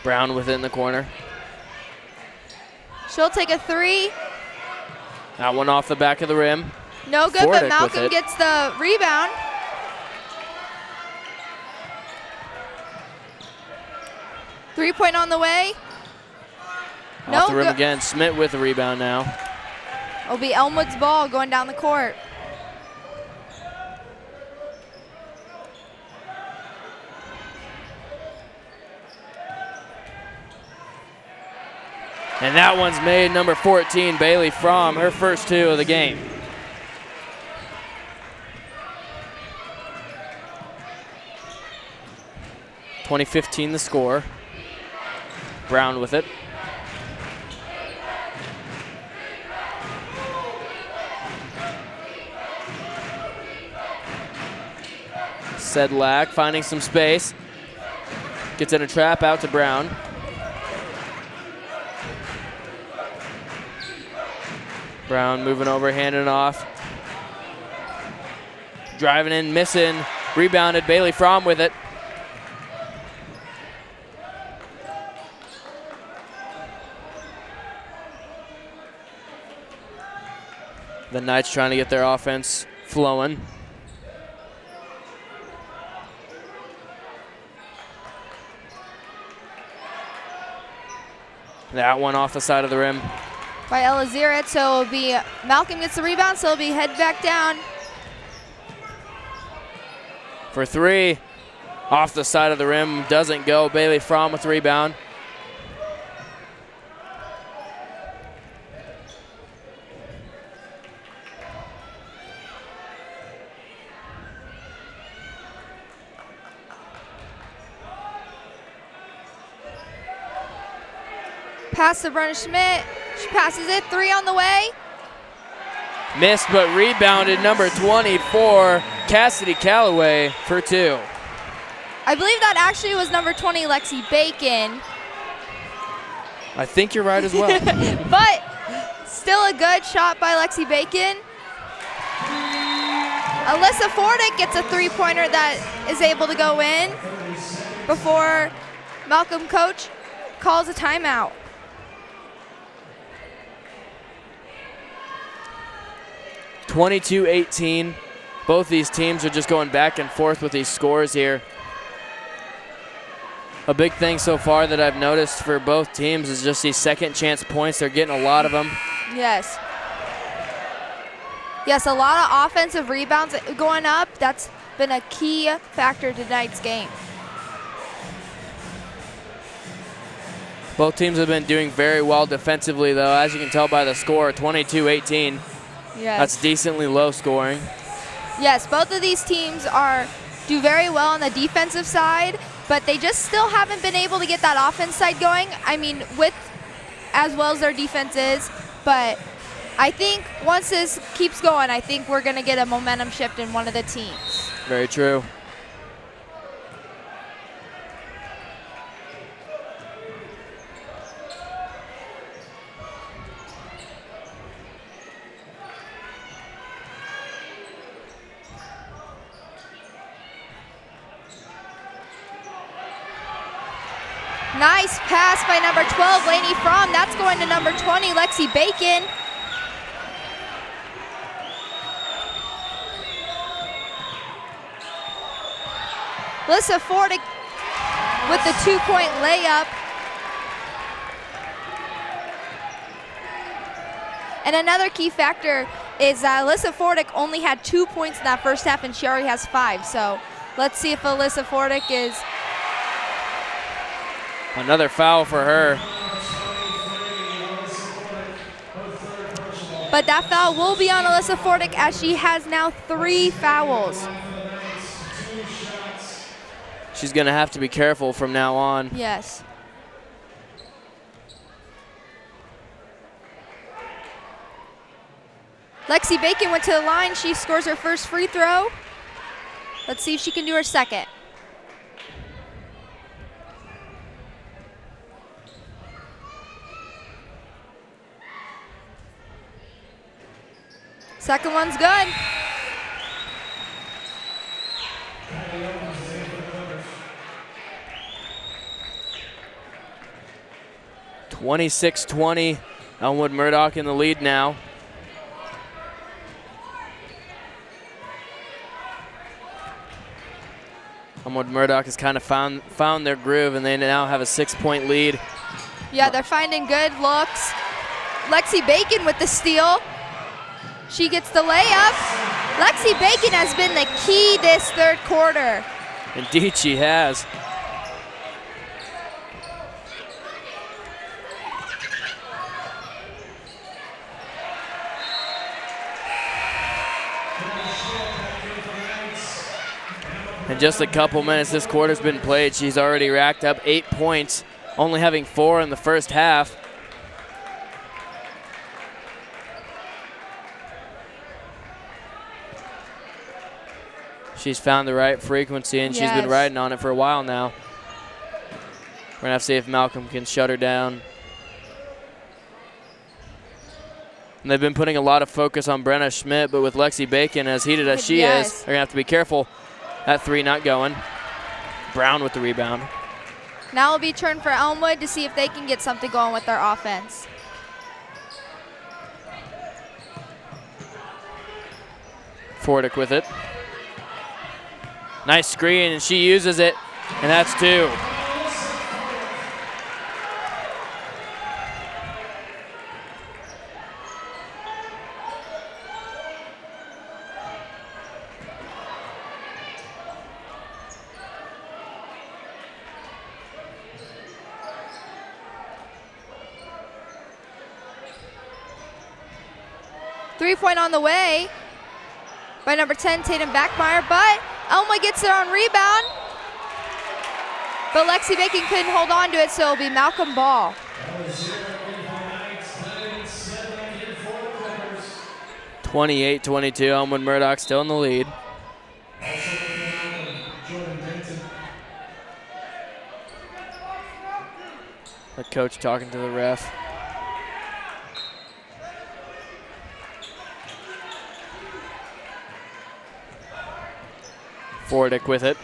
Brown within the corner. She'll take a 3. That one off the back of the rim. No good, Fordick but with Malcolm it. gets the rebound. Three-point on the way. Off the rim good. again. Smith with the rebound now. It'll be Elmwood's ball going down the court. And that one's made. Number 14, Bailey Fromm, her first two of the game. .2015 the score. Brown with it. Sedlak finding some space. Gets in a trap out to Brown. Brown moving over, handing it off. Driving in, missing. Rebounded, Bailey Fromm with it. The Knights trying to get their offense flowing. That one off the side of the rim. By Elaziret, so it'll be Malcolm gets the rebound, so it'll be head back down. For three, off the side of the rim, doesn't go. Bailey Fromm with the rebound. Pass to Brenna Schmidt. She passes it. Three on the way. Missed but rebounded. Number 24, Cassidy Calloway for two. I believe that actually was number 20, Lexi Bacon. I think you're right as well. But still a good shot by Lexi Bacon. Alyssa Fordick gets a three-pointer that is able to go in before Malcolm coach calls a timeout. (22-18). Both these teams are just going back and forth with these scores here. A big thing so far that I've noticed for both teams is just these second chance points. They're getting a lot of them. Yes. Yes, a lot of offensive rebounds going up. That's been a key factor tonight's game. Both teams have been doing very well defensively, though, as you can tell by the score, 22-18. Yes. That's decently low scoring. Yes, both of these teams do very well on the defensive side, but they just still haven't been able to get that offense side going. I mean, with as well as their defense is, but I think once this keeps going, I think we're going to get a momentum shift in one of the teams. Very true. Nice pass by number 12, Lainey Fromm. That's going to number 20, Lexi Bacon. Alyssa Fordick with the two-point layup. And another key factor is that Alyssa Fordick only had 2 points in that first half, and she already has 5. So let's see if Alyssa Fordick is... Another foul for her. But that foul will be on Alyssa Fordick as she has now 3 fouls. She's going to have to be careful from now on. Yes. Lexi Bacon went to the line. She scores her first free throw. Let's see if she can do her second. Second one's good. (26-20). Elmwood-Murdock in the lead now. Elmwood-Murdock has kind of found their groove, and they now have a 6-point lead. Yeah, they're finding good looks. Lexi Bacon with the steal. She gets the layup. Lexi Bacon has been the key this third quarter. Indeed she has. In just a couple minutes this quarter's been played, she's already racked up 8 points, only having 4 in the first half. She's found the right frequency, and she's been riding on it for a while now. We're gonna have to see if Malcolm can shut her down. And they've been putting a lot of focus on Brenna Schmidt, but with Lexi Bacon as heated as she is, they're gonna have to be careful. That 3 not going. Brown with the rebound. Now it'll be turn for Elmwood to see if they can get something going with their offense. Fordick with it. Nice screen, and she uses it, and that's 2. Three-point on the way by number 10, Tatum Backmeyer, but Elmwood gets there on rebound. But Lexi Bacon couldn't hold on to it, so it'll be Malcolm Ball. 28-22, Elmwood-Murdock still in the lead. The coach talking to the ref. Fordick with it.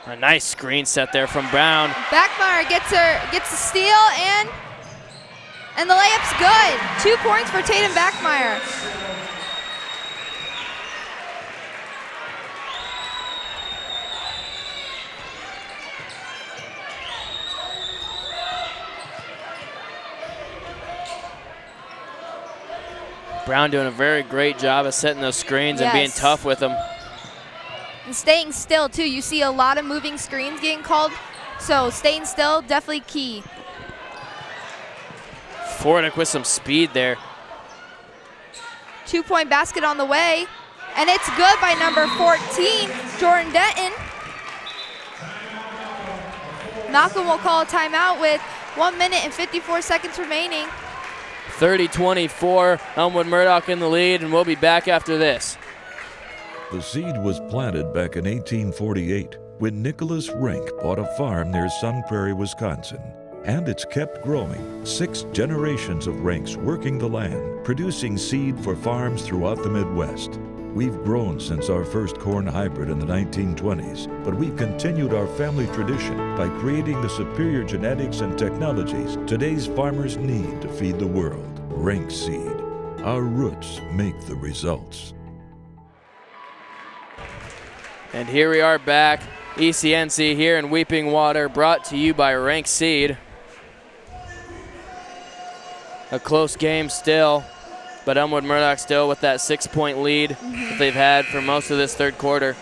A nice screen set there from Brown. Backmeyer gets the steal, and the layup's good. 2 points for Tatum Backmeyer. Brown doing a very great job of setting those screens and being tough with them. And staying still, too. You see a lot of moving screens getting called, so staying still, definitely key. Fordick with some speed there. 2-point basket on the way, and it's good by number 14, Jordan Denton. Malcolm will call a timeout with 1 minute and 54 seconds remaining. 30-24, Elmwood-Murdock in the lead, and we'll be back after this. The seed was planted back in 1848 when Nicholas Rink bought a farm near Sun Prairie, Wisconsin. And it's kept growing. 6 generations of Rinks working the land, producing seed for farms throughout the Midwest. We've grown since our first corn hybrid in the 1920s, but we've continued our family tradition by creating the superior genetics and technologies today's farmers need to feed the world. Rink seed. Our roots make the results. And here we are back. ECNC here in Weeping Water, brought to you by Rank Seed. A close game still, but Elmwood-Murdock still with that 6-point lead that they've had for most of this third quarter.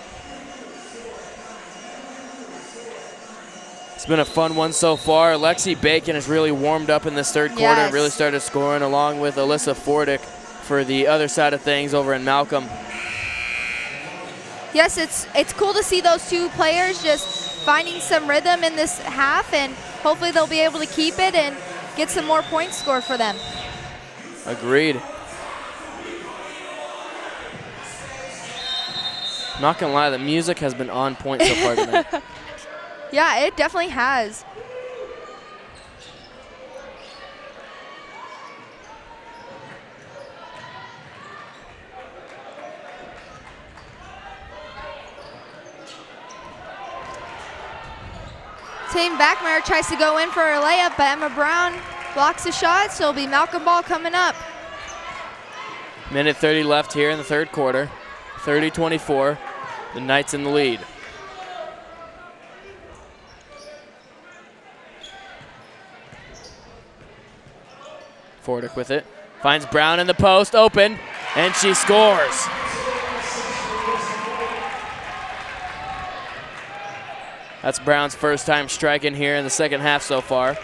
It's been a fun one so far. Lexi Bacon has really warmed up in this third quarter and really started scoring, along with Alyssa Fordick for the other side of things over in Malcolm. Yes, it's cool to see those 2 players just finding some rhythm in this half, and hopefully they'll be able to keep it and get some more points scored for them. Agreed. I'm not gonna lie, the music has been on point so far tonight. Yeah, it definitely has. Tatum Backmeyer tries to go in for a layup, but Emma Brown blocks the shot, so it'll be Malcolm Ball coming up. Minute 30 left here in the third quarter. 30-24. The Knights in the lead. Fordick with it. Finds Brown in the post, open, and she scores. That's Brown's first time striking here in the second half so far.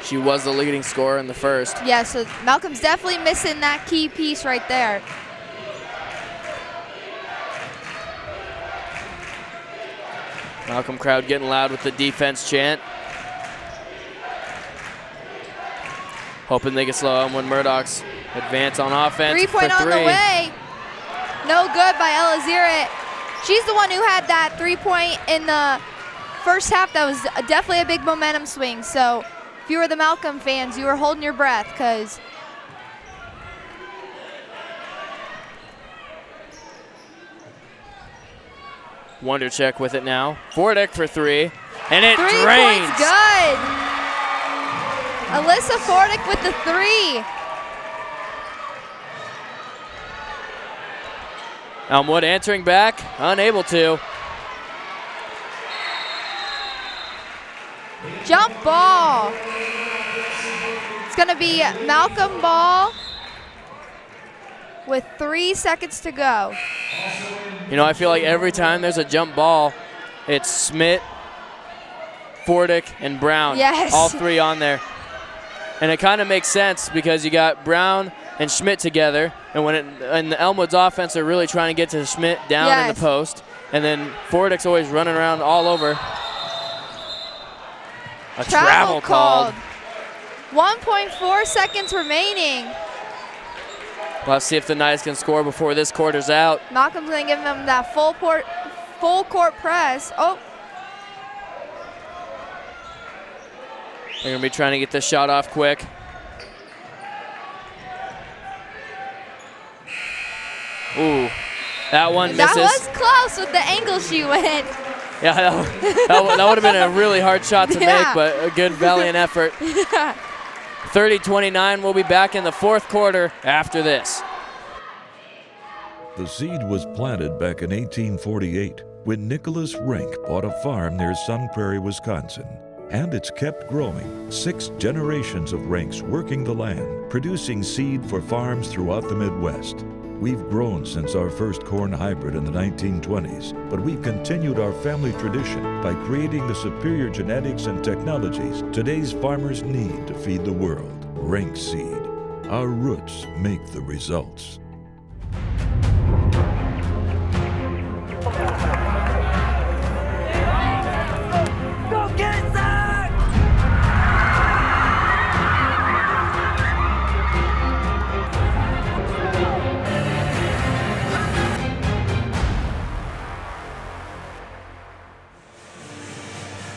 She was the leading scorer in the first. Yeah, so Malcolm's definitely missing that key piece right there. Malcolm crowd getting loud with the defense chant. Hoping they can slow Elmwood-Murdock's advance on offense. 3-point on the way. No good by Ella Zirit. She's the one who had that 3-point in the first half. That was definitely a big momentum swing. So if you were the Malcolm fans, you were holding your breath because Wondercheck with it now. Fordick for three, and it 3 drains. points good. Alyssa Fordick with the 3. Elmwood answering back, unable to. Jump ball. It's going to be Malcolm ball with 3 seconds to go. You know, I feel like every time there's a jump ball, it's Schmidt, Fordick, and Brown. Yes. All 3 on there. And it kind of makes sense because you got Brown and Schmidt together, and the Elmwood's offense are really trying to get to Schmidt down in the post, and then Fordick's always running around all over. A travel called. 1.4 seconds remaining. Let's see if the Knights can score before this quarter's out. Malcolm's going to give them that full court press. Oh. They're going to be trying to get this shot off quick. Ooh, that one misses. That was close with the angle she went. Yeah, that would have been a really hard shot to make, but a good valiant effort. 30-29, we'll be back in the fourth quarter after this. The seed was planted back in 1848 when Nicholas Rink bought a farm near Sun Prairie, Wisconsin. And it's kept growing. 6 generations of Rinks working the land, producing seed for farms throughout the Midwest. We've grown since our first corn hybrid in the 1920s, but we've continued our family tradition by creating the superior genetics and technologies today's farmers need to feed the world. Rink seed. Our roots make the results.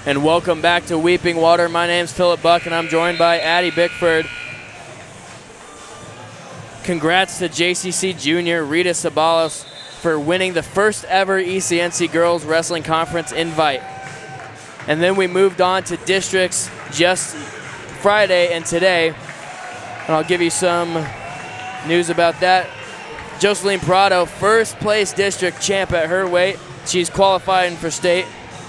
And welcome back to Weeping Water. My name's Philip Buck, and I'm joined by Addie Bickford. Congrats to JCC Junior Rita Sabalos for winning the first ever ECNC Girls Wrestling Conference invite. And then we moved on to districts just Friday and today. And I'll give you some news about that. Jocelyn Prado, first place district champ at her weight. She's qualifying for state.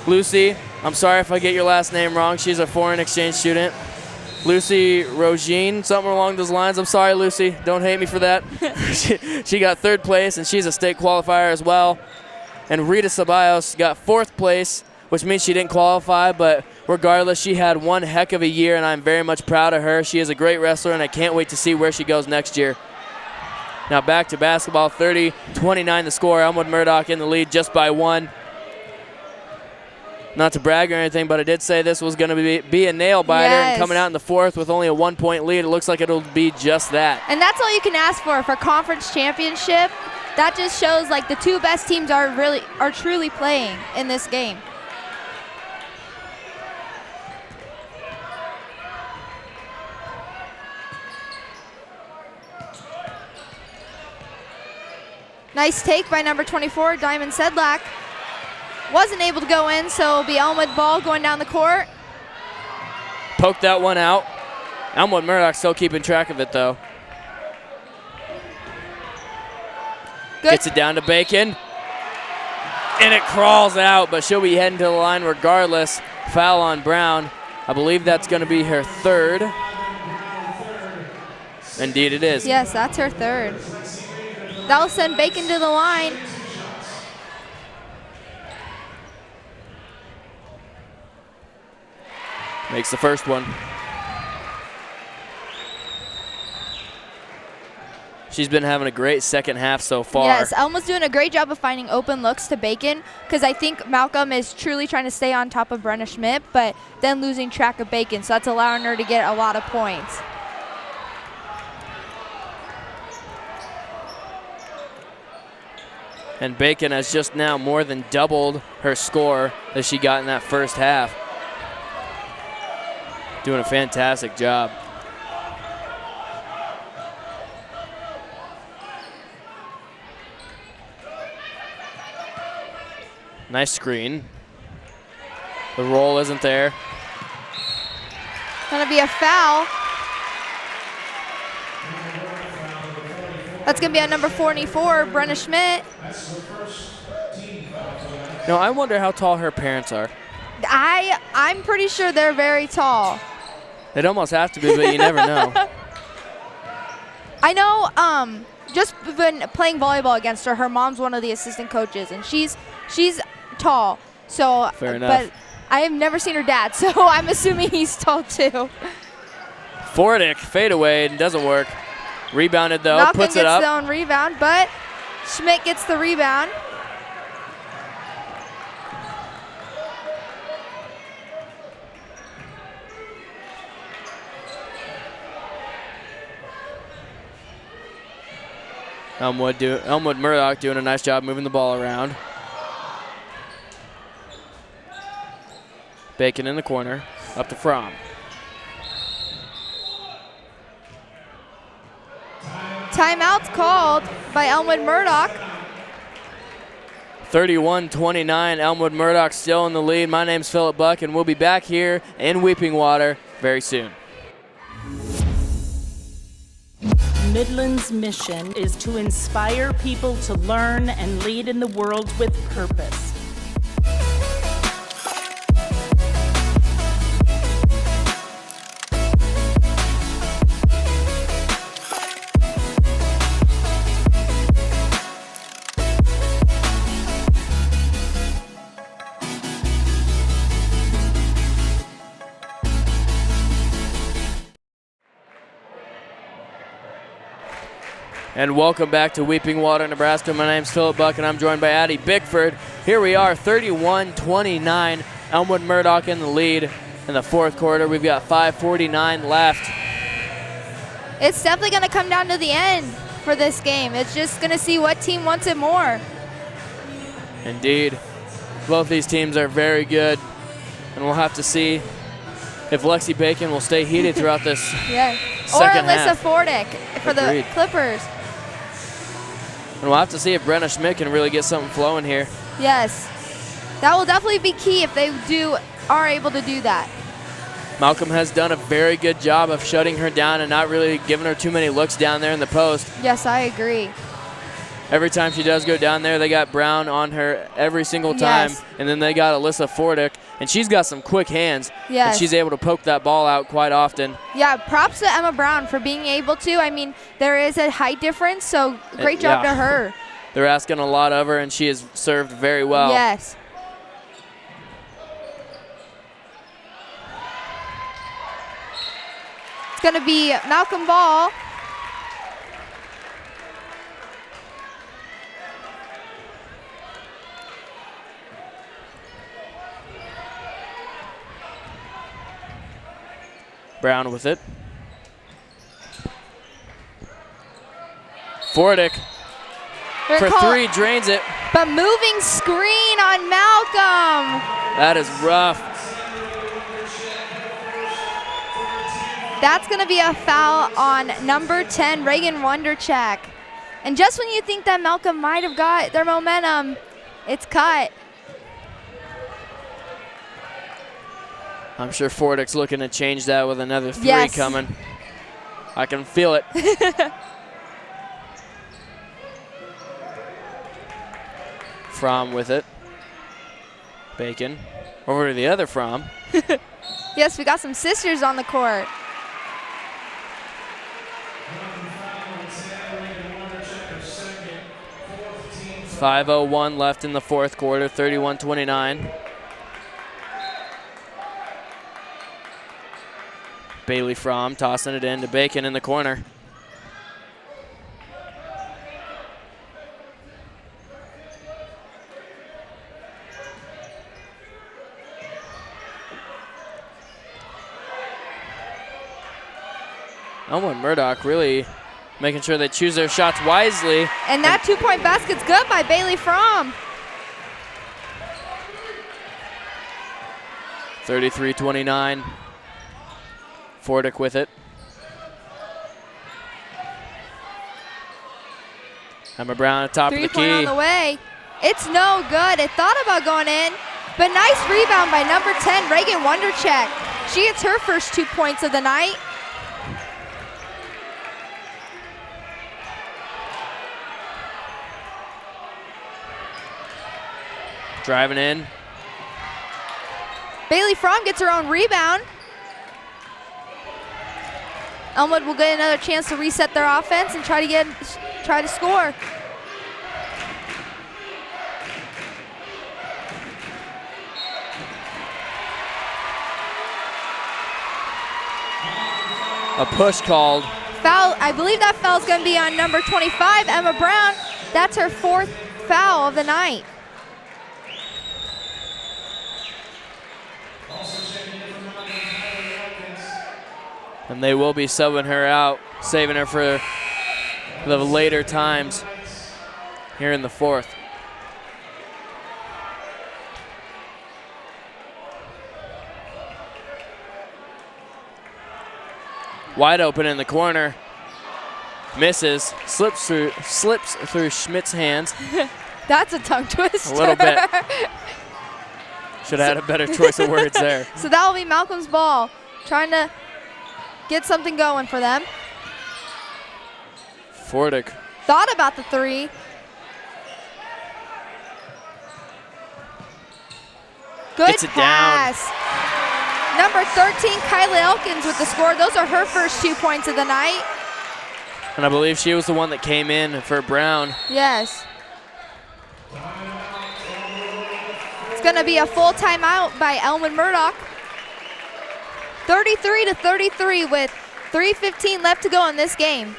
Lucy, I'm sorry if I get your last name wrong. She's a foreign exchange student. Lucy Rogine, something along those lines. I'm sorry, Lucy. Don't hate me for that. she got third place, and she's a state qualifier as well. And Rita Ceballos got fourth place, which means she didn't qualify, but regardless, she had one heck of a year, and I'm very much proud of her. She is a great wrestler, and I can't wait to see where she goes next year. Now back to basketball, 30-29 the score. Elmwood-Murdock in the lead just by 1. Not to brag or anything, but I did say this was going to be a nail-biter, and coming out in the fourth with only a 1-point lead, it looks like it'll be just that. And that's all you can ask for conference championship. That just shows like the 2 best teams are truly playing in this game. Nice take by number 24, Diamond Sedlak. Wasn't able to go in, so it'll be Elmwood ball going down the court. Poked that one out. Elmwood-Murdock still keeping track of it, though. Good. Gets it down to Bacon. And it crawls out, but she'll be heading to the line regardless. Foul on Brown. I believe that's going to be her third. Indeed it is. Yes, that's her third. That'll send Bacon to the line. Makes the first one. She's been having a great second half so far. Yes, Elma's doing a great job of finding open looks to Bacon, because I think Malcolm is truly trying to stay on top of Brenna Schmidt, but then losing track of Bacon, so that's allowing her to get a lot of points. And Bacon has just now more than doubled her score that she got in that first half. Doing a fantastic job. Nice screen. The roll isn't there. Gonna be a foul. That's gonna be on number 44, Brenna Schmidt. No, I wonder how tall her parents are. I'm pretty sure they're very tall. They'd almost have to be, but you never know. I know, just been playing volleyball against her. Her mom's one of the assistant coaches, and she's tall. So, Fair enough. But I have never seen her dad, so I'm assuming he's tall too. Fordick, fade away, and doesn't work. Rebounded though, Malcolm puts it gets up. the own rebound, but Schmidt gets the rebound. Elmwood-Murdock doing a nice job moving the ball around. Bacon in the corner, up to Fromm. Timeout's called by Elmwood-Murdock. 31-29, Elmwood-Murdock still in the lead. My name's Philip Buck, and we'll be back here in Weeping Water very soon. Midland's mission is to inspire people to learn and lead in the world with purpose. And welcome back to Weeping Water, Nebraska. My name's Philip Buck, and I'm joined by Addie Bickford. Here we are, 31-29, Elmwood-Murdock in the lead in the fourth quarter. We've got 5:49 left. It's definitely going to come down to the end for this game. It's just going to see what team wants it more. Indeed. Both these teams are very good, and we'll have to see if Lexi Bacon will stay heated throughout this Yeah. Or second Alyssa half. Fordick for Agreed. the Clippers. And we'll have to see if Brenna Schmidt can really get something flowing here. Yes. That will definitely be key if they are able to do that. Malcolm has done a very good job of shutting her down and not really giving her too many looks down there in the post. Yes, I agree. Every time she does go down there, they got Brown on her every single time. Yes. And then they got Alyssa Fordick, and she's got some quick hands. Yes. And she's able to poke that ball out quite often. Yeah, props to Emma Brown for being able to. I mean, there is a height difference, so great job yeah. to her. They're asking a lot of her, and she has served very well. Yes. It's going to be Malcolm Ball. Brown with it. Fordick for three, drains it. But moving screen on Malcolm. That is rough. That's going to be a foul on number 10, Reagan Wonderchak. And just when you think that Malcolm might have got their momentum, it's cut. I'm sure Fordick's looking to change that with another three Yes. coming. I can feel it. Fromm with it. Bacon. Over to the other Fromm. Yes, we got some sisters on the court. .5:01 left in the fourth quarter, 31-29. Bailey Fromm tossing it in to Bacon in the corner. Elmwood-Murdock really making sure they choose their shots wisely. And that two-point basket's good by Bailey Fromm. 33-29. Fordick with it. Emma Brown at top of the key. Three-point on the way. It's no good. It thought about going in, but nice rebound by number 10, Reagan Wondercheck. She gets her first 2 points of the night. Driving in. Bailey Fromm gets her own rebound. Elmwood will get another chance to reset their offense and try to score. A push called. Foul, I believe that foul is going to be on number 25, Emma Brown. That's her fourth foul of the night. And they will be subbing her out, saving her for the later times here in the fourth. Wide open in the corner. Misses, slips through Schmidt's hands. That's a tongue twister. A little bit. Should have had a better choice of words there. So that will be Malcolm's ball, trying to get something going for them. Fordick. Thought about the three. Good Gets it pass. Number 13, Kyla Elkins with the score. Those are her first 2 points of the night. And I believe she was the one that came in for Brown. Yes. It's going to be a full timeout by Elmwood-Murdock. 33-33 with 3:15 left to go in this game.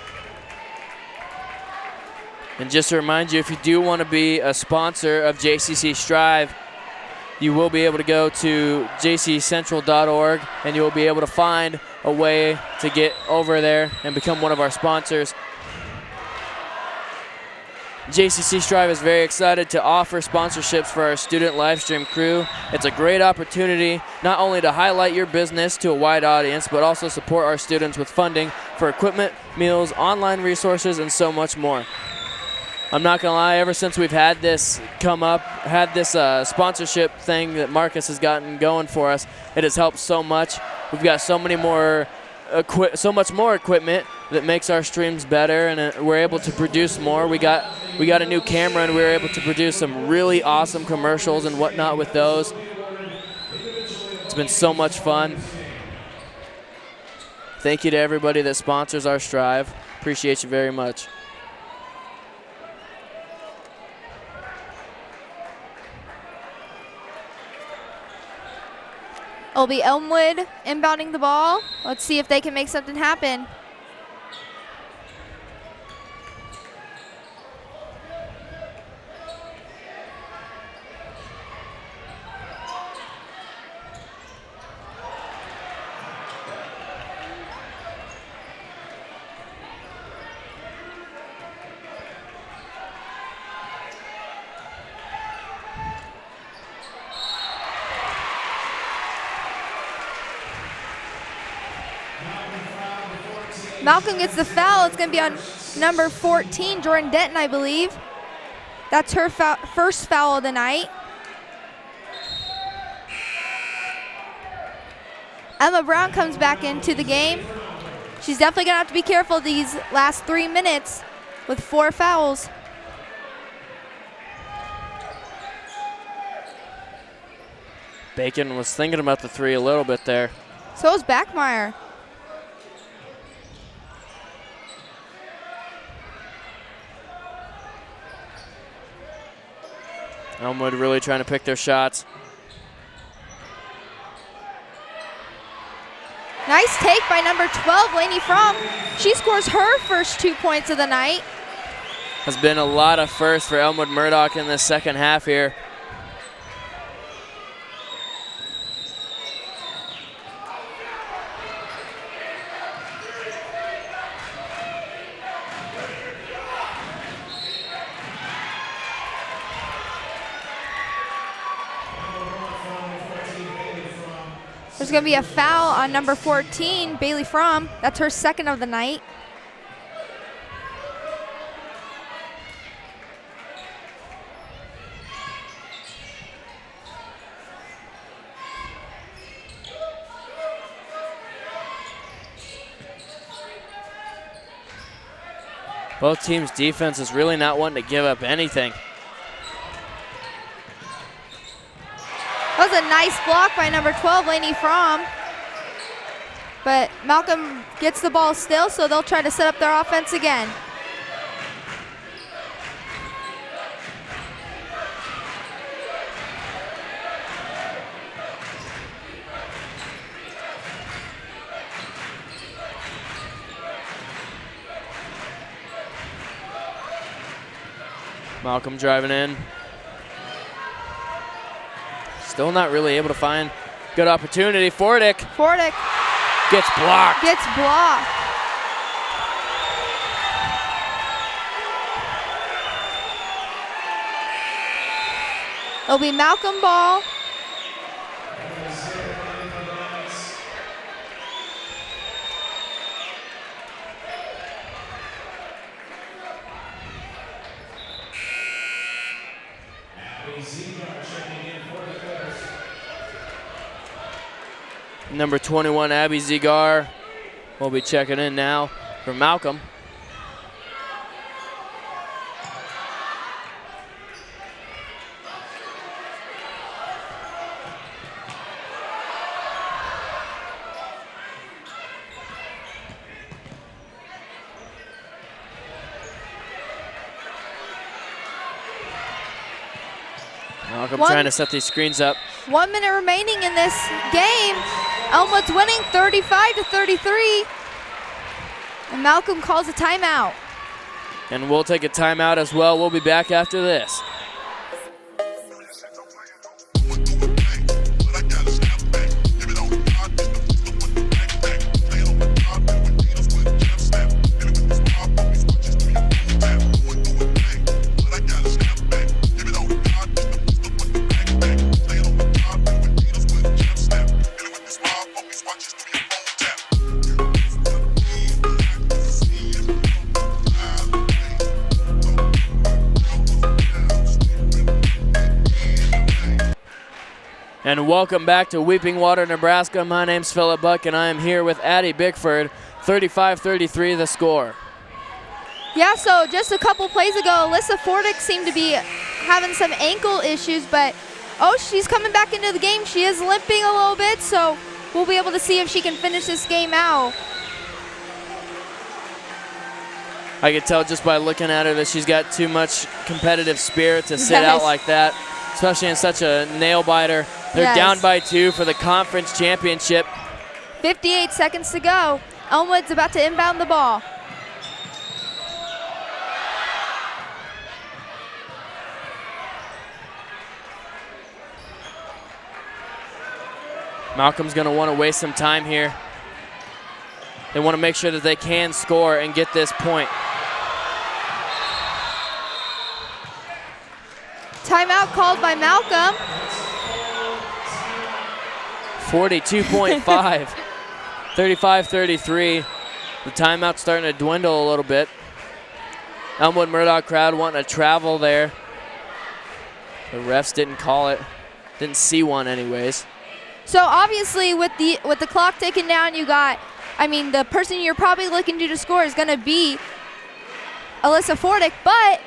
And just to remind you, if you do want to be a sponsor of JCC Striv, you will be able to go to jccentral.org and you will be able to find a way to get over there and become one of our sponsors. JCC Striv is very excited to offer sponsorships for our student live stream crew. It's a great opportunity not only to highlight your business to a wide audience, but also support our students with funding for equipment, meals, online resources, and so much more. I'm not gonna lie, ever since we've had this come up, had this sponsorship thing that Marcus has gotten going for us, it has helped so much. We've got so much more equipment that makes our streams better, and we're able to produce more. We got a new camera, and we were able to produce some really awesome commercials and whatnot with those. It's been so much fun. Thank you to everybody that sponsors our Striv. Appreciate you very much. It'll be Elmwood inbounding the ball. Let's see if they can make something happen. Malcolm gets the foul. It's going to be on number 14, Jordan Denton, I believe. That's her first foul of the night. Emma Brown comes back into the game. She's definitely going to have to be careful these last 3 minutes with 4 fouls. Bacon was thinking about the three a little bit there. So is Backmeyer. Elmwood really trying to pick their shots. Nice take by number 12, Lainey Fromm. She scores her first 2 points of the night. Has been a lot of firsts for Elmwood-Murdock in this second half here. There's going to be a foul on number 14, Bailey Fromm. That's her second of the night. Both teams' defense is really not wanting to give up anything. That was a nice block by number 12, Lainey Fromm. But Malcolm gets the ball still, so they'll try to set up their offense again. Malcolm driving in. Still not really able to find good opportunity. Fordick gets blocked. Gets blocked. It'll be Malcolm ball. Number 21, Abby Zigar, will be checking in now for Malcolm. Malcolm trying to set these screens up. 1 minute remaining in this game. Elmwood's winning 35-33. And Malcolm calls a timeout. And we'll take a timeout as well. We'll be back after this. And welcome back to Weeping Water, Nebraska. My name's Phillip Buck, and I am here with Addie Bickford. 35-33 the score. Yeah, so just a couple plays ago, Alyssa Fordick seemed to be having some ankle issues, but she's coming back into the game. She is limping a little bit, so we'll be able to see if she can finish this game out. I could tell just by looking at her that she's got too much competitive spirit to sit out like that, especially in such a nail biter. They're down by 2 for the conference championship. 58 seconds to go. Elmwood's about to inbound the ball. Malcolm's going to want to waste some time here. They want to make sure that they can score and get this point. Timeout called by Malcolm. 42.5, 35-33. The timeout's starting to dwindle a little bit. Elmwood-Murdock crowd wanting to travel there. The refs didn't call it. Didn't see one anyways. So obviously with the clock ticking down, you got, the person you're probably looking to score is going to be Alyssa Fordick, but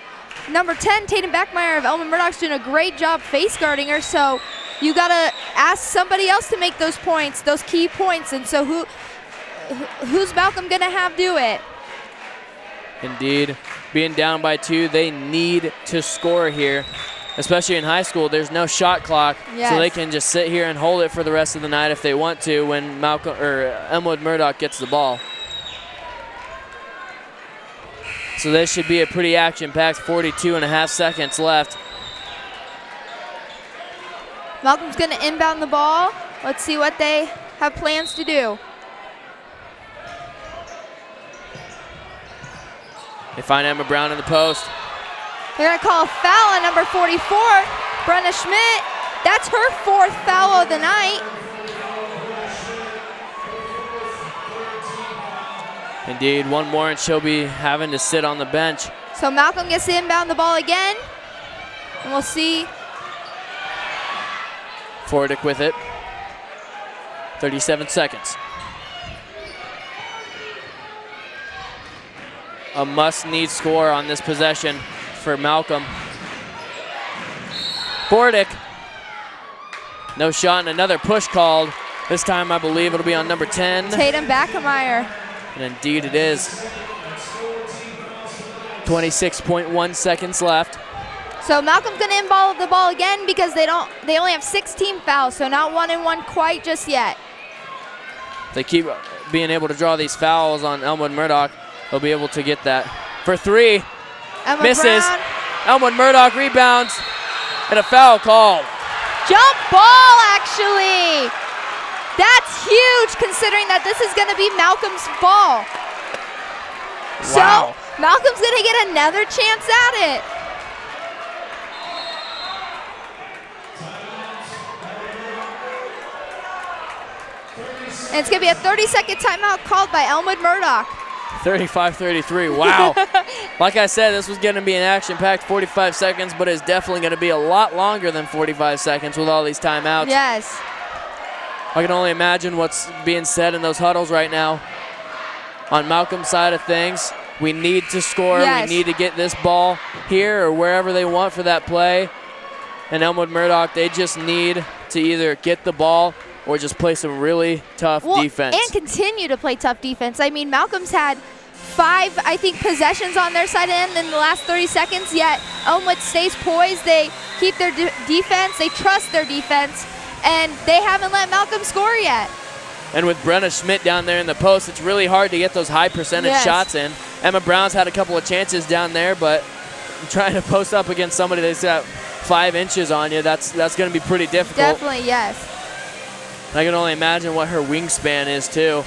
number 10, Tatum Backmeyer of Elmwood-Murdock's doing a great job face guarding her, so you got to ask somebody else to make those points, those key points. And so who's Malcolm going to have do it? Indeed. Being down by 2, they need to score here. Especially in high school, there's no shot clock, so they can just sit here and hold it for the rest of the night if they want to when Elmwood-Murdock gets the ball. So this should be a pretty action-packed 42.5 seconds left. Malcolm's going to inbound the ball. Let's see what they have plans to do. They find Emma Brown in the post. They're going to call a foul on number 44, Brenna Schmidt. That's her 4th foul of the night. Indeed, one more and she'll be having to sit on the bench. So Malcolm gets to inbound the ball again, and we'll see. Fordick with it. 37 seconds. A must-need score on this possession for Malcolm. Fordick. No shot and another push called. This time I believe it'll be on number 10. Tatum Backemeyer. And indeed it is. 26.1 seconds left. So Malcolm's going to inbound the ball again because they only have 16 fouls, so not 1 and 1 quite just yet. They keep being able to draw these fouls on Elmwood-Murdock. They'll be able to get that. For 3, Emma misses. Brown. Elmwood-Murdock rebounds, and a foul called. Jump ball, actually. That's huge considering that this is going to be Malcolm's ball. Wow. So Malcolm's going to get another chance at it. And it's going to be a 30-second timeout called by Elmwood-Murdock. 35-33, wow. Like I said, this was going to be an action-packed 45 seconds, but it's definitely going to be a lot longer than 45 seconds with all these timeouts. Yes. I can only imagine what's being said in those huddles right now. On Malcolm's side of things, we need to score. Yes. We need to get this ball here or wherever they want for that play. And Elmwood-Murdock, they just need to either get the ball or just play some really tough defense. And continue to play tough defense. I mean, Malcolm's had 5, I think, possessions on their side end in the last 30 seconds, yet Elmwood stays poised. They keep their defense. They trust their defense, and they haven't let Malcolm score yet. And with Brenna Schmidt down there in the post, it's really hard to get those high percentage shots in. Emma Brown's had a couple of chances down there, but trying to post up against somebody that's got 5 inches on you, that's going to be pretty difficult. Definitely, yes. I can only imagine what her wingspan is, too.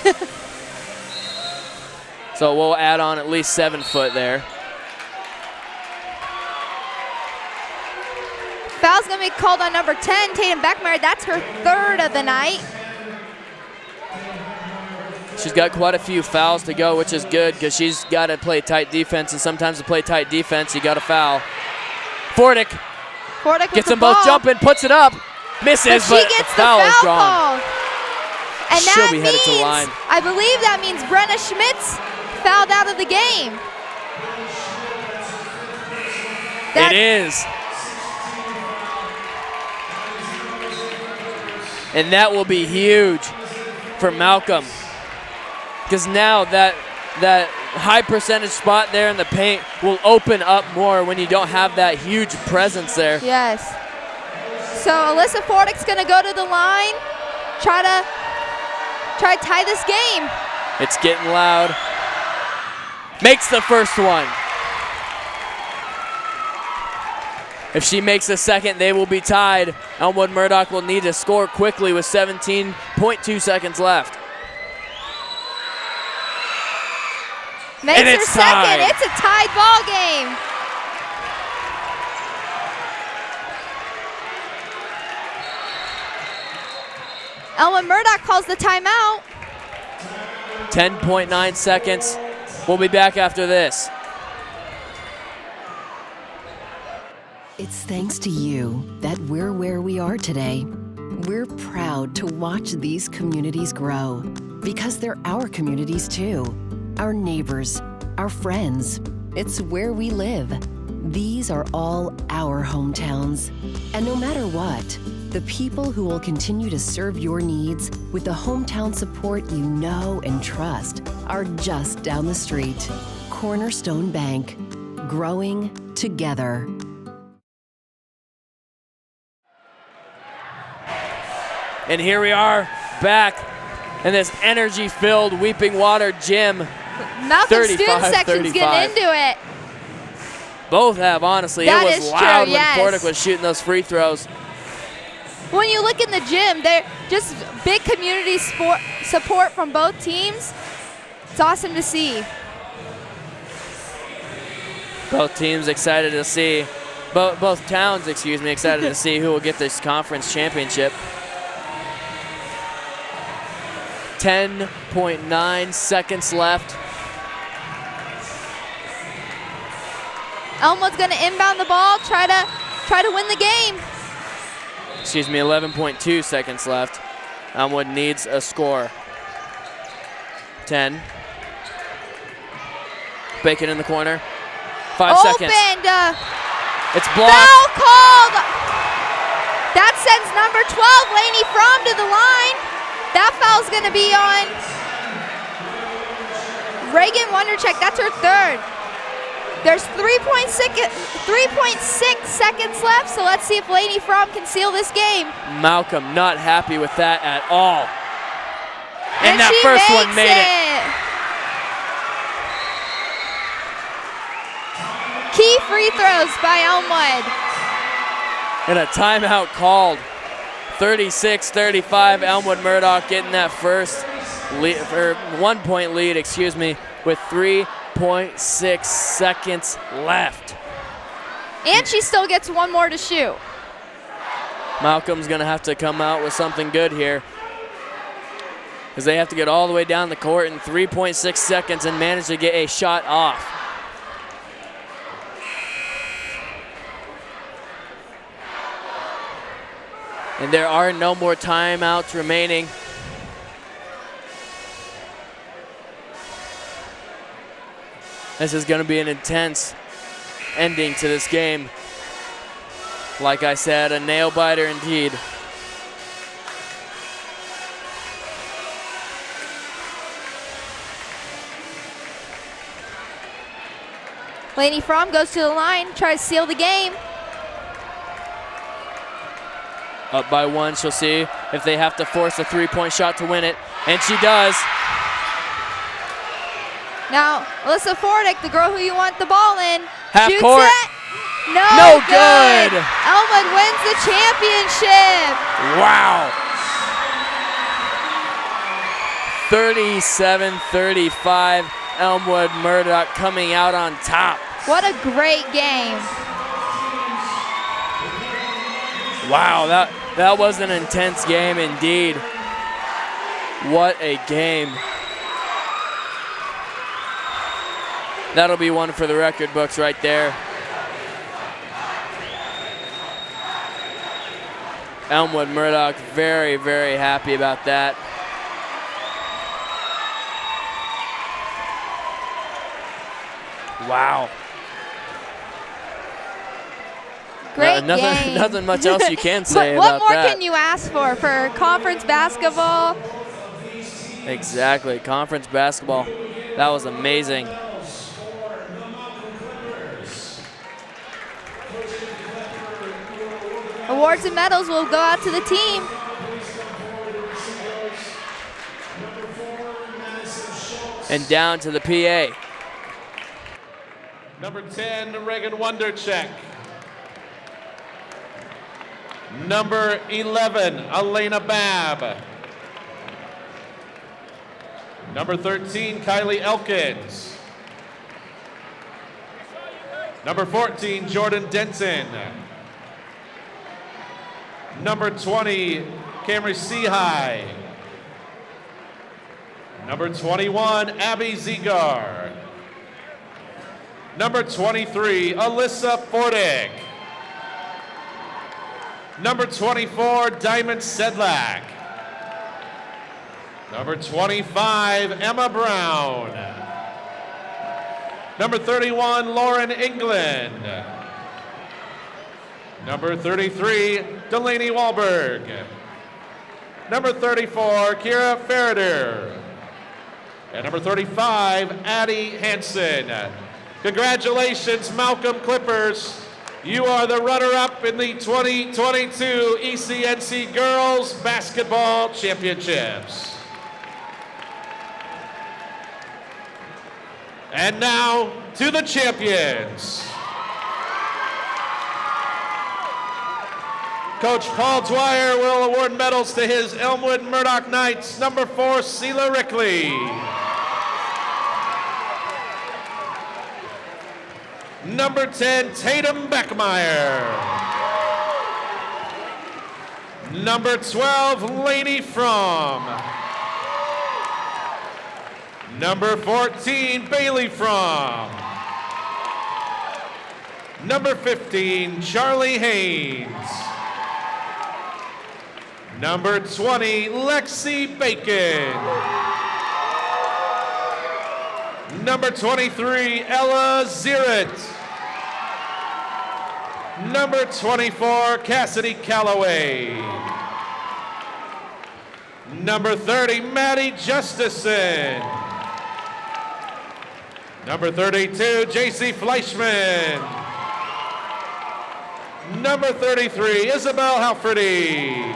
So we'll add on at least 7 foot there. Foul's going to be called on number 10, Tatum Backemeyer. That's her 3rd of the night. She's got quite a few fouls to go, which is good because she's got to play tight defense, and sometimes to play tight defense, you got to foul. Fordick gets them both jumping, puts it up, misses, but she gets the foul is drawn. Call. And She'll that be headed to the line. I believe that means Brenna Schmidt's fouled out of the game. It is. And that will be huge for Malcolm, because now that high percentage spot there in the paint will open up more when you don't have that huge presence there. Yes. So Alyssa Fordick's going to go to the line, try to tie this game. It's getting loud. Makes the first one. If she makes the second, they will be tied. Elmwood-Murdock will need to score quickly with 17.2 seconds left. Makes and her it's second. tied. It's a tied ball game. Elmwood-Murdock calls the timeout. 10.9 seconds. We'll be back after this. It's thanks to you that we're where we are today. We're proud to watch these communities grow because they're our communities too. Our neighbors, our friends. It's where we live. These are all our hometowns. And no matter what, the people who will continue to serve your needs with the hometown support you know and trust are just down the street. Cornerstone Bank. Growing together. And here we are back in this energy-filled Weeping Water gym. Malcolm student section's getting into it. Both have, honestly. That it was is loud true, when yes. Fordick was shooting those free throws. When you look in the gym, they're just big community support from both teams. It's awesome to see. Both teams excited to see, both towns, excuse me, excited to see who will get this conference championship. 10.9 seconds left. Elmwood's going to inbound the ball, try to win the game. Excuse me, 11.2 seconds left. Elmwood needs a score. 10. Bacon in the corner. 5 seconds. Opened. It's blocked. Foul called. That sends number 12, Lainey Fromm, to the line. That foul's going to be on Reagan Wondercheck. That's her third. There's 3.6 seconds left, so let's see if Lainey Fromm can seal this game. Malcolm not happy with that at all. And that she first one makes made it. Key free throws by Elmwood. And a timeout called. 36-35, Elmwood-Murdock getting that first lead, or 1 point lead, excuse me, with 3.6 seconds left. And she still gets one more to shoot. Malcolm's gonna have to come out with something good here, because they have to get all the way down the court in 3.6 seconds and manage to get a shot off. And there are no more timeouts remaining. This is going to be an intense ending to this game. Like I said, a nail biter indeed. Lainey Fromm goes to the line, tries to seal the game. Up by 1, she'll see if they have to force a three-point shot to win it, and she does. Now, Alyssa Fordick, the girl who you want the ball in, Half shoots court. it. No good. Elmwood wins the championship. Wow. 37-35, Elmwood-Murdock coming out on top. What a great game. Wow, that was an intense game indeed. What a game. That'll be one for the record books right there. Elmwood-Murdock very, very happy about that. Wow. Great game. Nothing much else you can say what about more that. can you ask for conference basketball? Exactly, conference basketball. That was amazing. Awards and medals will go out to the team. And down to the PA. Number 10, Reagan Wondercheck. Number 11, Elena Babb. Number 13, Kylie Elkins. Number 14, Jordan Denton. Number 20, Camry Seahigh. Number 21, Abby Zegar. Number 23, Alyssa Fordick. Number 24, Diamond Sedlak. Number 25, Emma Brown. Number 31, Lauren England. Number 33, Delaney Wahlberg. Number 34, Kira Farader. And number 35, Addie Hansen. Congratulations, Malcolm Clippers. You are the runner-up in the 2022 ECNC Girls Basketball Championships. And now to the champions. Coach Paul Dwyer will award medals to his Elmwood-Murdock Knights. Number 4, Sela Rickley. Number 10, Tatum Beckmeyer. Number 12, Lainey Fromm. Number 14, Bailey Fromm. Number 15, Charlie Haynes. Number 20, Lexi Bacon. Number 23, Ella Zirit. Number 24, Cassidy Calloway. Number 30, Maddie Justison. Number 32, JC Fleischman. Number 33, Isabel Halferty.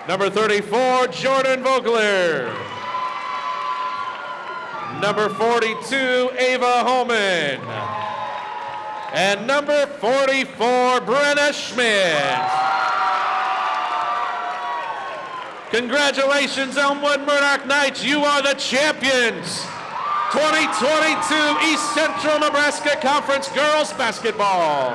Number 34, Jordan Vogler. Number 42, Ava Holman. And number 44, Brenna Schmidt. Congratulations, Elmwood-Murdock Knights. You are the champions. 2022 East Central Nebraska Conference Girls Basketball.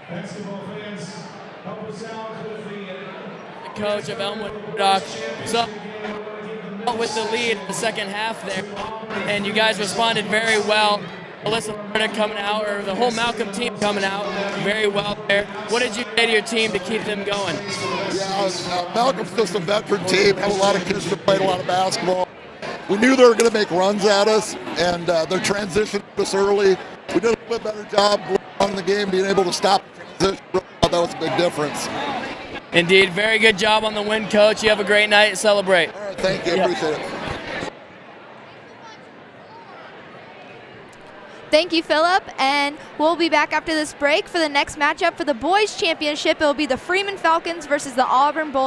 Basketball fans, help us out with the coach of Elmwood-Murdock. So with the lead in the second half there, and you guys responded very well. Alyssa Florida coming out, or the whole Malcolm team coming out very well there. What did you say to your team to keep them going? Yeah, Malcolm's just a veteran team, have a lot of kids that played a lot of basketball. We knew they were going to make runs at us, and their transition us early. We did a little bit better job on the game, being able to stop the transition. That was a big difference. Indeed, very good job on the win, Coach. You have a great night. Celebrate. All right, thank you. Yeah. Appreciate it. Thank you, Philip. And we'll be back after this break for the next matchup for the boys championship. It will be the Freeman Falcons versus the Auburn Bulldogs.